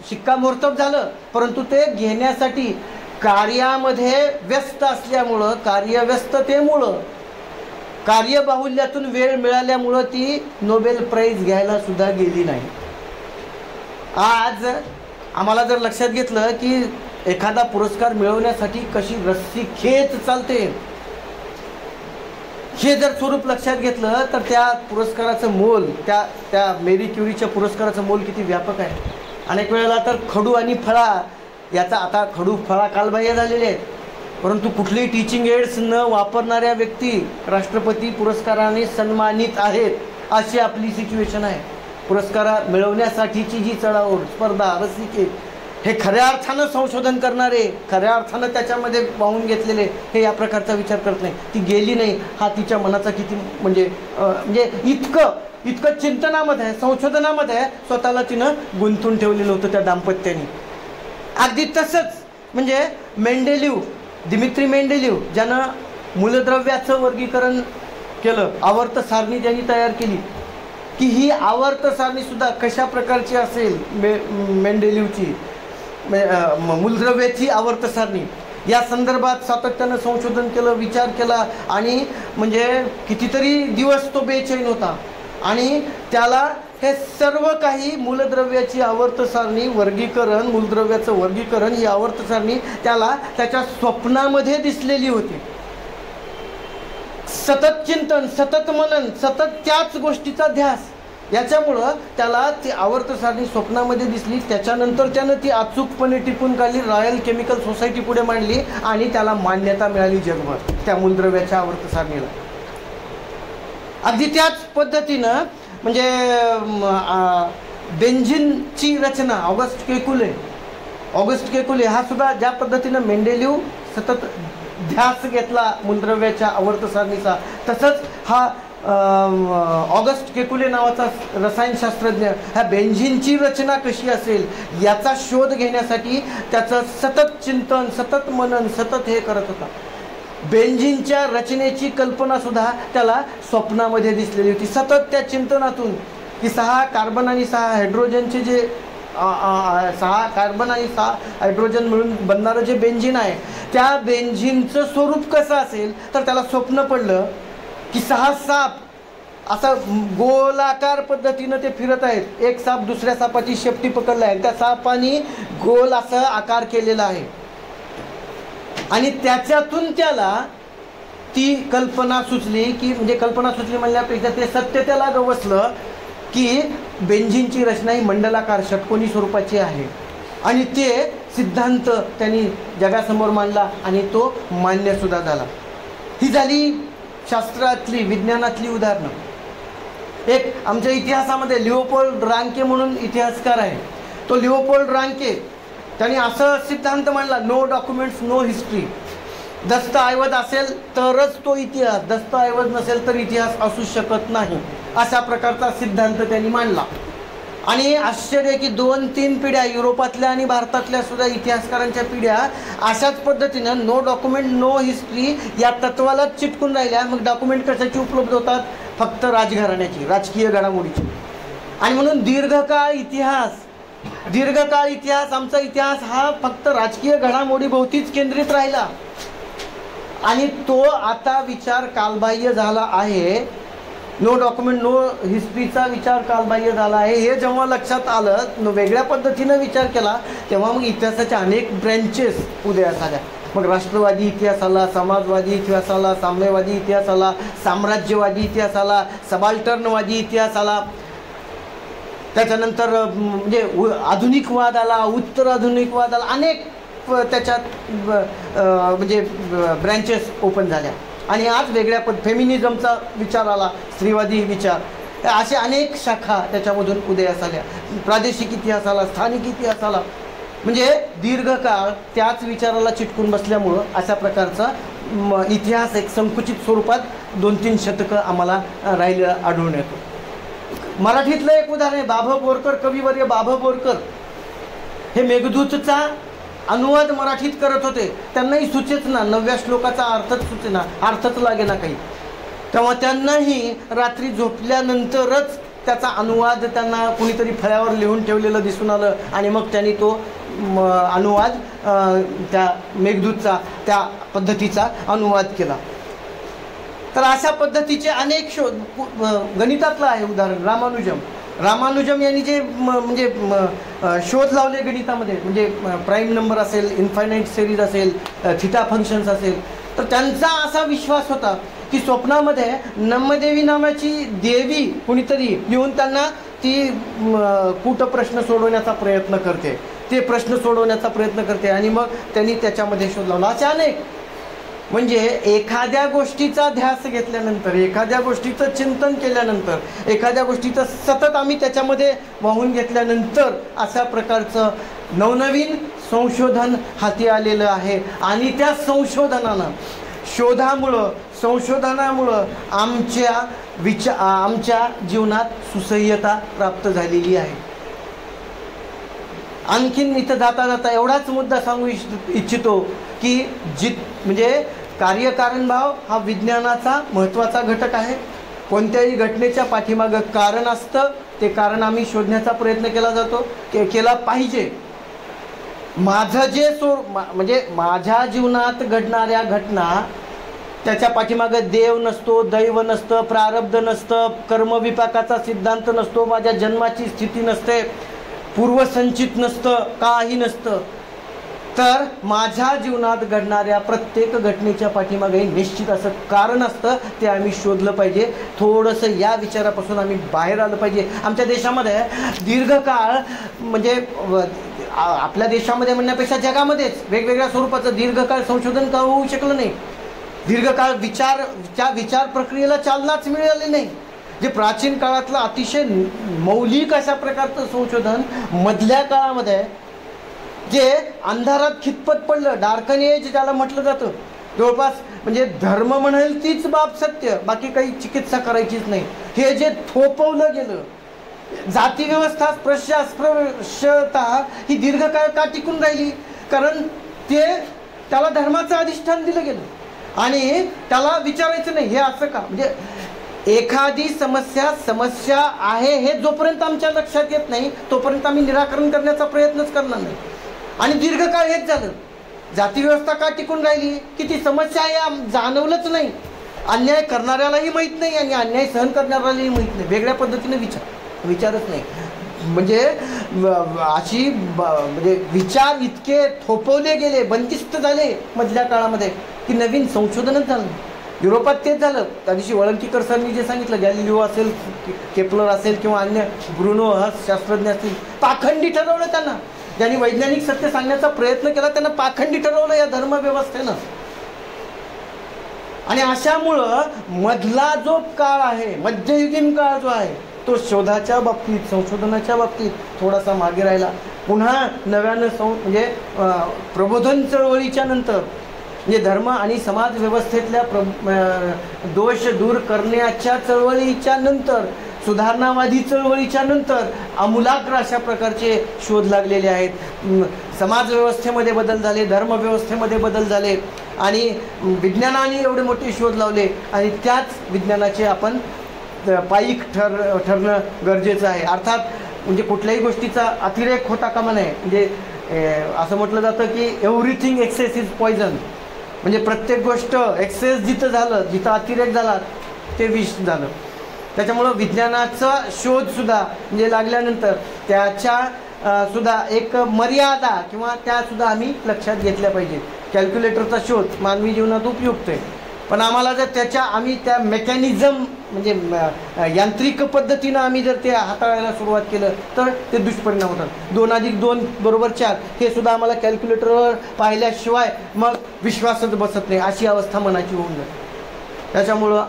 शिक्कामोर्तब झालं, परंतु ते घेण्यासाठी कार्यामध्ये व्यस्त असल्यामुळं, कार्यव्यस्ततेमुळं, कार्यबाहुल्यातून वेळ मिळाल्यामुळं ती नोबेल प्राईज घ्यायला सुद्धा गेली नाही. आज आम्हाला जर लक्षात घेतलं की एखादा पुरस्कार मिळवण्यासाठी कशी रस्सीखेच चालते, हे जर स्वरूप लक्षात घेतलं तर त्या पुरस्काराचं मोल, त्या मेरी क्युरीच्या पुरस्काराचं मोल किती व्यापक आहे. अनेक वेळेला तर खडू आणि फळा याचा, आता खडू फळा कालबाह्य झालेले आहेत, परंतु कुठलेही टीचिंग एड्स न वापरणाऱ्या व्यक्ती राष्ट्रपती पुरस्काराने सन्मानित आहेत, अशी आपली सिच्युएशन आहे. पुरस्कार मिळवण्यासाठीची जी चढाओढ, स्पर्धा, रसिके, हे खऱ्या अर्थानं संशोधन करणारे, खऱ्या अर्थानं त्याच्यामध्ये वाहून घेतलेले हे या प्रकारचा विचार करत नाही. ती गेली नाही हा तिच्या मनाचा किती म्हणजे इतकं चिंतनामध्ये, संशोधनामध्ये स्वतःला तिनं गुंतून ठेवलेलं होतं त्या दाम्पत्याने. अगदी तसंच म्हणजे दिमित्री मेंडेलिव ज्यानं मूलद्रव्याचं वर्गीकरण केलं, आवर्त सारणी ज्यांनी तयार केली, की ही आवर्त सारणी सुद्धा कशा प्रकारची असेल, मेंडेलिवची मूलद्रव्याची आवर्त सारणी, या संदर्भात सातत्यानं संशोधन केलं, विचार केला आणि म्हणजे कितीतरी दिवस तो बेचैन होता. आणि त्याला हे सर्व काही मूलद्रव्याची आवर्त सारणी, वर्गीकरण, मूलद्रव्याचं वर्गीकरण, ही आवर्त सारणी त्याला त्याच्या स्वप्नामध्ये दिसलेली होती. सतत चिंतन, सतत मनन, सतत त्याच गोष्टीचा ध्यास, याच्यामुळं त्याला ती आवर्त सारणी स्वप्नामध्ये दिसली. त्याच्यानंतर त्यानं ती अचूकपणे टिपून काढली, रॉयल केमिकल सोसायटी पुढे मांडली आणि त्याला मान्यता मिळाली जगभर त्या मूलद्रव्याच्या आवर्त सारणीला. अगदी त्याच पद्धतीनं म्हणजे बेंझिनची रचना ऑगस्ट केकुले हा सुद्धा ज्या पद्धतीनं मेंडेलिव सतत ध्यास घेतला मूलद्रव्याच्या आवर्त सारणीचा, तसंच हा ऑगस्ट केकुले नावाचा रसायनशास्त्रज्ञ ह्या बेंझिनची रचना कशी असेल याचा शोध घेण्यासाठी त्याचं सतत चिंतन, सतत मनन, सतत हे करत होता. बेंझिनच्या रचनेची कल्पना सुद्धा त्याला स्वप्नामध्ये दिसलेली होती. सतत त्या चिंतनातून की 6 कार्बन आणि 6 हायड्रोजनचे जे 6 कार्बन आणि 6 हायड्रोजन मिळून बनणारं जे बेंझिन आहे, त्या बेंझिनचं स्वरूप कसं असेल तर त्याला स्वप्न पडलं की 6 साप असं गोलाकार पद्धतीनं ते फिरत आहेत. एक साप दुसऱ्या सापाची शेपटी पकडला आहे, त्या सापाने गोल असा आकार केलेला आहे आणि त्याच्यातून त्याला ती कल्पना सुचली की म्हणजे कल्पना सुचली म्हणल्यापेक्षा ते सत्य त्याला गवसलं की बेंझिनची रचना ही मंडलाकार षटकोनी स्वरूपाची आहे आणि ते सिद्धांत त्यांनी जगासमोर मांडला आणि तो मान्यसुद्धा झाला. ही झाली शास्त्रातली, विज्ञानातली उदाहरणं. एक आमच्या इतिहासामध्ये लिओपोल्ड रांके म्हणून इतिहासकार आहे. तो लिओपोल्ड रांके त्यांनी असं सिद्धांत मांडला, नो डॉक्युमेंट्स नो हिस्ट्री. दस्तऐवज असेल तरच तो इतिहास, दस्तऐवज नसेल तर इतिहास असू शकत नाही, अशा प्रकारचा सिद्धांत त्यांनी मांडला. आणि आश्चर्य की 2-3 पिढ्या युरोपातल्या आणि भारतातल्या सुद्धा इतिहासकारांच्या पिढ्या अशाच पद्धतीनं नो डॉक्युमेंट नो हिस्ट्री या तत्वाला चिटकून राहिल्या. मग डॉक्युमेंट कशाची उपलब्ध होतात? फक्त राजघराण्याची, राजकीय घडामोडीची. आणि म्हणून दीर्घकाळ इतिहास आमचा इतिहास हा फक्त राजकीय घडामोडीभोवतीच केंद्रित राहिला. आणि तो आता विचार कालबाह्य झाला आहे. नो डॉक्युमेंट नो हिस्ट्रीचा विचार कालबाह्य झाला आहे. हे जेव्हा लक्षात आलं, वेगळ्या पद्धतीनं विचार केला, तेव्हा मग इतिहासाच्या अनेक ब्रँचेस उदयास आल्या. मग राष्ट्रवादी इतिहास आला, समाजवादी इतिहास आला, साम्यवादी इतिहास आला, साम्राज्यवादी इतिहास आला, सबाल्टर्नवादी इतिहास आला. त्याच्यानंतर म्हणजे आधुनिकवाद आला, उत्तर आधुनिकवाद आला. अनेक त्याच्यात म्हणजे ब्रँचेस ओपन झाल्या. आणि आज वेगळ्या फेमिनिझमचा विचार आला, स्त्रीवादी विचार, असे अनेक शाखा त्याच्यामधून उदयास आल्या. प्रादेशिक इतिहास आला, स्थानिक इतिहास आला. म्हणजे दीर्घकाळ त्याच विचाराला चिटकून बसल्यामुळं अशा प्रकारचा इतिहास एक संकुचित स्वरूपात 2-3 शतकं आम्हाला राहिलं आढळून येतो. मराठीतलं एक उदाहरण आहे, बाभ बोरकर, कविवर्य बाभ बोरकर हे मेघदूतचा अनुवाद मराठीत करत होते. त्यांनाही सुचेच ना, 9व्या श्लोकाचा अर्थच सुचेना, अर्थच लागे ना काही. तेव्हा त्यांनाही रात्री झोपल्यानंतरच त्याचा अनुवाद त्यांना कुणीतरी फळ्यावर लिहून ठेवलेलं दिसून आलं. आणि मग त्यांनी तो अनुवाद त्या मेघदूतचा, त्या पद्धतीचा अनुवाद केला. तर अशा पद्धतीचे अनेक शोध. गणितातलं आहे उदाहरण रामानुजम यांनी जे म्हणजे शोध लावले गणितामध्ये, म्हणजे प्राईम नंबर असेल, इन्फायनाईट सिरीज असेल, थिटा फंक्शन्स असेल, तर त्यांचा असा विश्वास होता की स्वप्नामध्ये नम्रदेवी नावाची देवी कुणीतरी येऊन त्यांना ती कूटप्रश्न सोडवण्याचा प्रयत्न करते, ते प्रश्न सोडवण्याचा प्रयत्न करते. आणि मग त्यांनी त्याच्यामध्ये शोध लावला. असे अनेक, म्हणजे एखाद्या गोष्टीचा ध्यास घेतल्यानंतर, एखाद्या गोष्टीचं चिंतन केल्यानंतर, एखाद्या गोष्टीचं सतत आम्ही त्याच्यामध्ये वाहून घेतल्यानंतर अशा प्रकारचं नवनवीन संशोधन हाती आलेलं आहे. आणि त्या संशोधनामुळं आमच्या जीवनात सुसह्यता प्राप्त झालेली आहे. आणखीन इथं जाता जाता एवढाच मुद्दा सांगू इच्छितो की म्हणजे कार्यकारणभाव हा विज्ञानाचा महत्त्वाचा घटक आहे. कोणत्याही घटनेच्या पाठीमागं कारण असतं, ते कारण आम्ही शोधण्याचा प्रयत्न केला पाहिजे. म्हणजे माझ्या जीवनात घडणाऱ्या घटना, त्याच्या पाठीमागं देव नसतो, दैव नसतं, प्रारब्ध नसतं, कर्मविपाकाचा सिद्धांत नसतो, माझ्या जन्माची स्थिती नसते, पूर्वसंचित नसतं, काही नसतं. तर माझ्या जीवनात घडणाऱ्या प्रत्येक घटनेच्या पाठीमागे निश्चित असं कारण असतं, ते आम्ही शोधलं पाहिजे. थोडंसं या विचारापासून आम्ही बाहेर आलं पाहिजे. आमच्या देशामध्ये दीर्घकाळ, म्हणजे आपल्या देशामध्ये म्हणण्यापेक्षा जगामध्येच वेगवेगळ्या स्वरूपाचं दीर्घकाळ संशोधन का होऊ शकलं नाही. दीर्घकाळ विचार प्रक्रियेला चालनाच मिळाली नाही. जे प्राचीन काळातलं अतिशय मौलिक अशा प्रकारचं संशोधन मधल्या काळामध्ये, जे अंधारात खितपत पडलं, डार्कन एज ज्याला म्हटलं जातं, जवळपास म्हणजे धर्म म्हणेल तीच बाब सत्य, बाकी काही चिकित्सा करायचीच नाही, हे जे थोपवलं गेलं, जातीव्यवस्था, स्पृश्यता ही दीर्घकाळ का टिकून राहिली? कारण त्याला धर्माचं अधिष्ठान दिलं गेलं आणि त्याला विचारायचं नाही हे असं का. म्हणजे एखादी समस्या आहे हे जोपर्यंत आमच्या लक्षात येत नाही तोपर्यंत आम्ही निराकरण करण्याचा प्रयत्नच करणार नाही. आणि दीर्घकाळ हेच झालं. जातीव्यवस्था का टिकून राहिली की ती समस्या आहे जाणवलंच नाही, अन्याय करणाऱ्यालाही माहीत नाही आणि अन्याय सहन करणाऱ्यालाही माहीत नाही, वेगळ्या पद्धतीने विचारच नाही. म्हणजे अशी म्हणजे विचार इतके थोपवले गेले, बंदिस्त झाले मधल्या काळामध्ये की नवीन संशोधनच झालं. युरोपात तेच झालं. त्या दिवशी वळंकीकर सरांनी जे सांगितलं, गॅलिलिओ असेल, केपलर असेल किंवा अन्य ब्रुनो हस शास्त्रज्ञ असतील, पाखंडी ठरवलं त्यांना. ज्यांनी वैज्ञानिक सत्य सांगण्याचा प्रयत्न केला त्यांना पाखंडी ठरवलं या धर्मव्यवस्थेनं. आणि अशामुळं मधला जो काळ आहे, मध्ययुगीन काळ जो आहे, तो शोधाच्या बाबतीत, संशोधनाच्या बाबतीत थोडासा मागे राहिला. पुन्हा नव्यानं म्हणजे प्रबोधन चळवळीच्या नंतर, म्हणजे धर्म आणि समाज व्यवस्थेतल्या दोष दूर करण्याच्या चळवळीच्या नंतर सुधारणावादी चळवळीच्या नंतर आमूलाग्र अशा प्रकारचे शोध लागलेले आहेत. समाज व्यवस्थेमध्ये बदल झाले, धर्मव्यवस्थेमध्ये बदल झाले आणि विज्ञानाने एवढे मोठे शोध लावले आणि त्याच विज्ञानाचे आपण पायीक ठरणं गरजेचं आहे. अर्थात म्हणजे कुठल्याही गोष्टीचा अतिरेक होता कामा नये. म्हणजे असं म्हटलं जातं की एव्हरीथिंग एक्सेस इज पॉयझन. म्हणजे प्रत्येक गोष्ट एक्सेस जिथं झालं, जिथं अतिरेक झाला ते विष झालं. त्याच्यामुळं विज्ञानाचा शोधसुद्धा म्हणजे लागल्यानंतर त्याच्या सुद्धा एक मर्यादा किंवा त्यासुद्धा आम्ही लक्षात घेतल्या पाहिजे. कॅल्क्युलेटरचा शोध मानवी जीवनात उपयुक्त आहे, पण आम्हाला जर आम्ही त्या मेकॅनिझम म्हणजे यांत्रिक पद्धतीनं आम्ही जर ते हाताळायला सुरुवात केलं तर ते दुष्परिणाम होतात. 2+2=4 हे सुद्धा आम्हाला कॅल्क्युलेटरवर पाहिल्याशिवाय मग विश्वासच बसत नाही, अशी अवस्था मनाची होऊन जाते. त्याच्यामुळं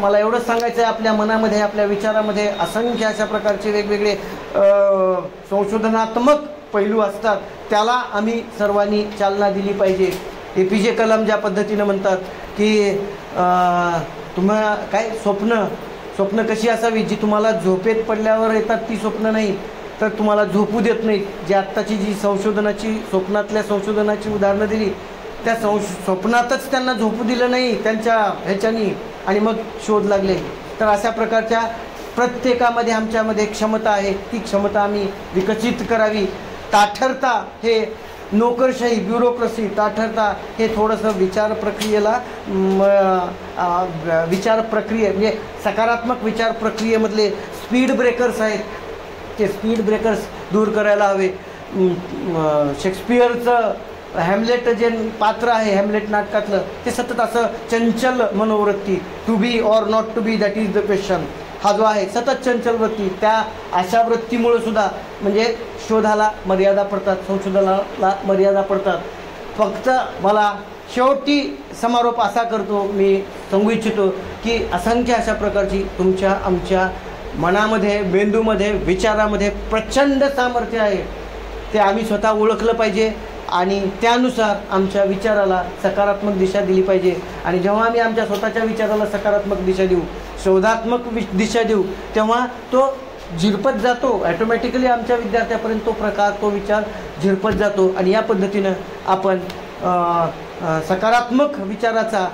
मला एवढंच सांगायचं आहे, आपल्या मनामध्ये आपल्या विचारामध्ये असंख्य अशा प्रकारचे वेगवेगळे संशोधनात्मक पैलू असतात. त्याला आम्ही सर्वांनी चालना दिली पाहिजे. APJ कलाम ज्या पद्धतीनं म्हणतात की तुम्हाला काय स्वप्न कशी असावी, जी तुम्हाला झोपेत पडल्यावर येतात ती स्वप्न नाही तर तुम्हाला झोपू देत नाहीत. जी आत्ताची जी स्वप्नातल्या संशोधनाची उदाहरणं दिली त्या स्वप्नातच त्यांना झोपू दिलं नाही त्यांच्या ह्याच्यानी आणि मग शोध लागले. तर अशा प्रकारच्या प्रत्येकामध्ये आमच्यामध्ये क्षमता आहे, ती क्षमता आम्ही विकसित करावी. ताठरता हे नोकरशाही, ब्युरोक्रेसी, ताठरता हे थोडंसं विचार प्रक्रिये म्हणजे सकारात्मक विचार प्रक्रियेमधले स्पीड ब्रेकर्स आहेत, ते स्पीड ब्रेकर्स दूर करायला हवे. शेक्सपियरचं हॅमलेट जे पात्र आहे हॅमलेट नाटकातलं, ते सतत असं चंचल मनोवृत्ती, to be or not to be that is the question, हा जो आहे सतत चंचल वृत्ती, त्या अशा वृत्तीमुळं सुद्धा म्हणजे शोधाला मर्यादा पडतात, संशोधनाला मर्यादा पडतात. फक्त मला शेवटी समारोप असा करतो, मी सांगू इच्छितो की असंख्य अशा प्रकारची तुमच्या आमच्या मनामध्ये, मेंदूमध्ये, विचारामध्ये प्रचंड सामर्थ्य आहे. ते आम्ही स्वतः ओळखलं पाहिजे आणि त्यानुसार आमच्या विचाराला सकारात्मक दिशा दिली पाहिजे. आणि जेव्हा आम्ही आमच्या स्वतःच्या विचाराला सकारात्मक दिशा देऊ, शोधात्मक दिशा देऊ, तेव्हा तो झिरपत जातो. ॲटोमॅटिकली आमच्या विद्यार्थ्यापर्यंत तो प्रकार, तो विचार झिरपत जातो. आणि या पद्धतीनं आपण सकारात्मक विचाराचा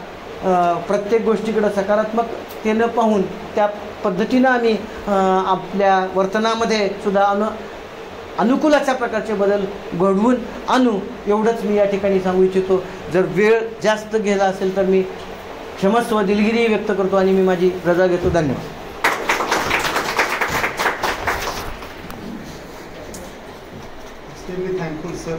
प्रत्येक गोष्टीकडं सकारात्मकतेनं पाहून त्या पद्धतीनं आम्ही आपल्या वर्तनामध्ये सुद्धा अनुकूल अशा प्रकारचे बदल घडवून आणू, एवढंच मी या ठिकाणी सांगू इच्छितो. जर वेळ जास्त गेला असेल तर मी क्षमस्व, दिलगिरी व्यक्त करतो आणि मी माझी रजा घेतो. धन्यवाद. Extremely thankful, sir.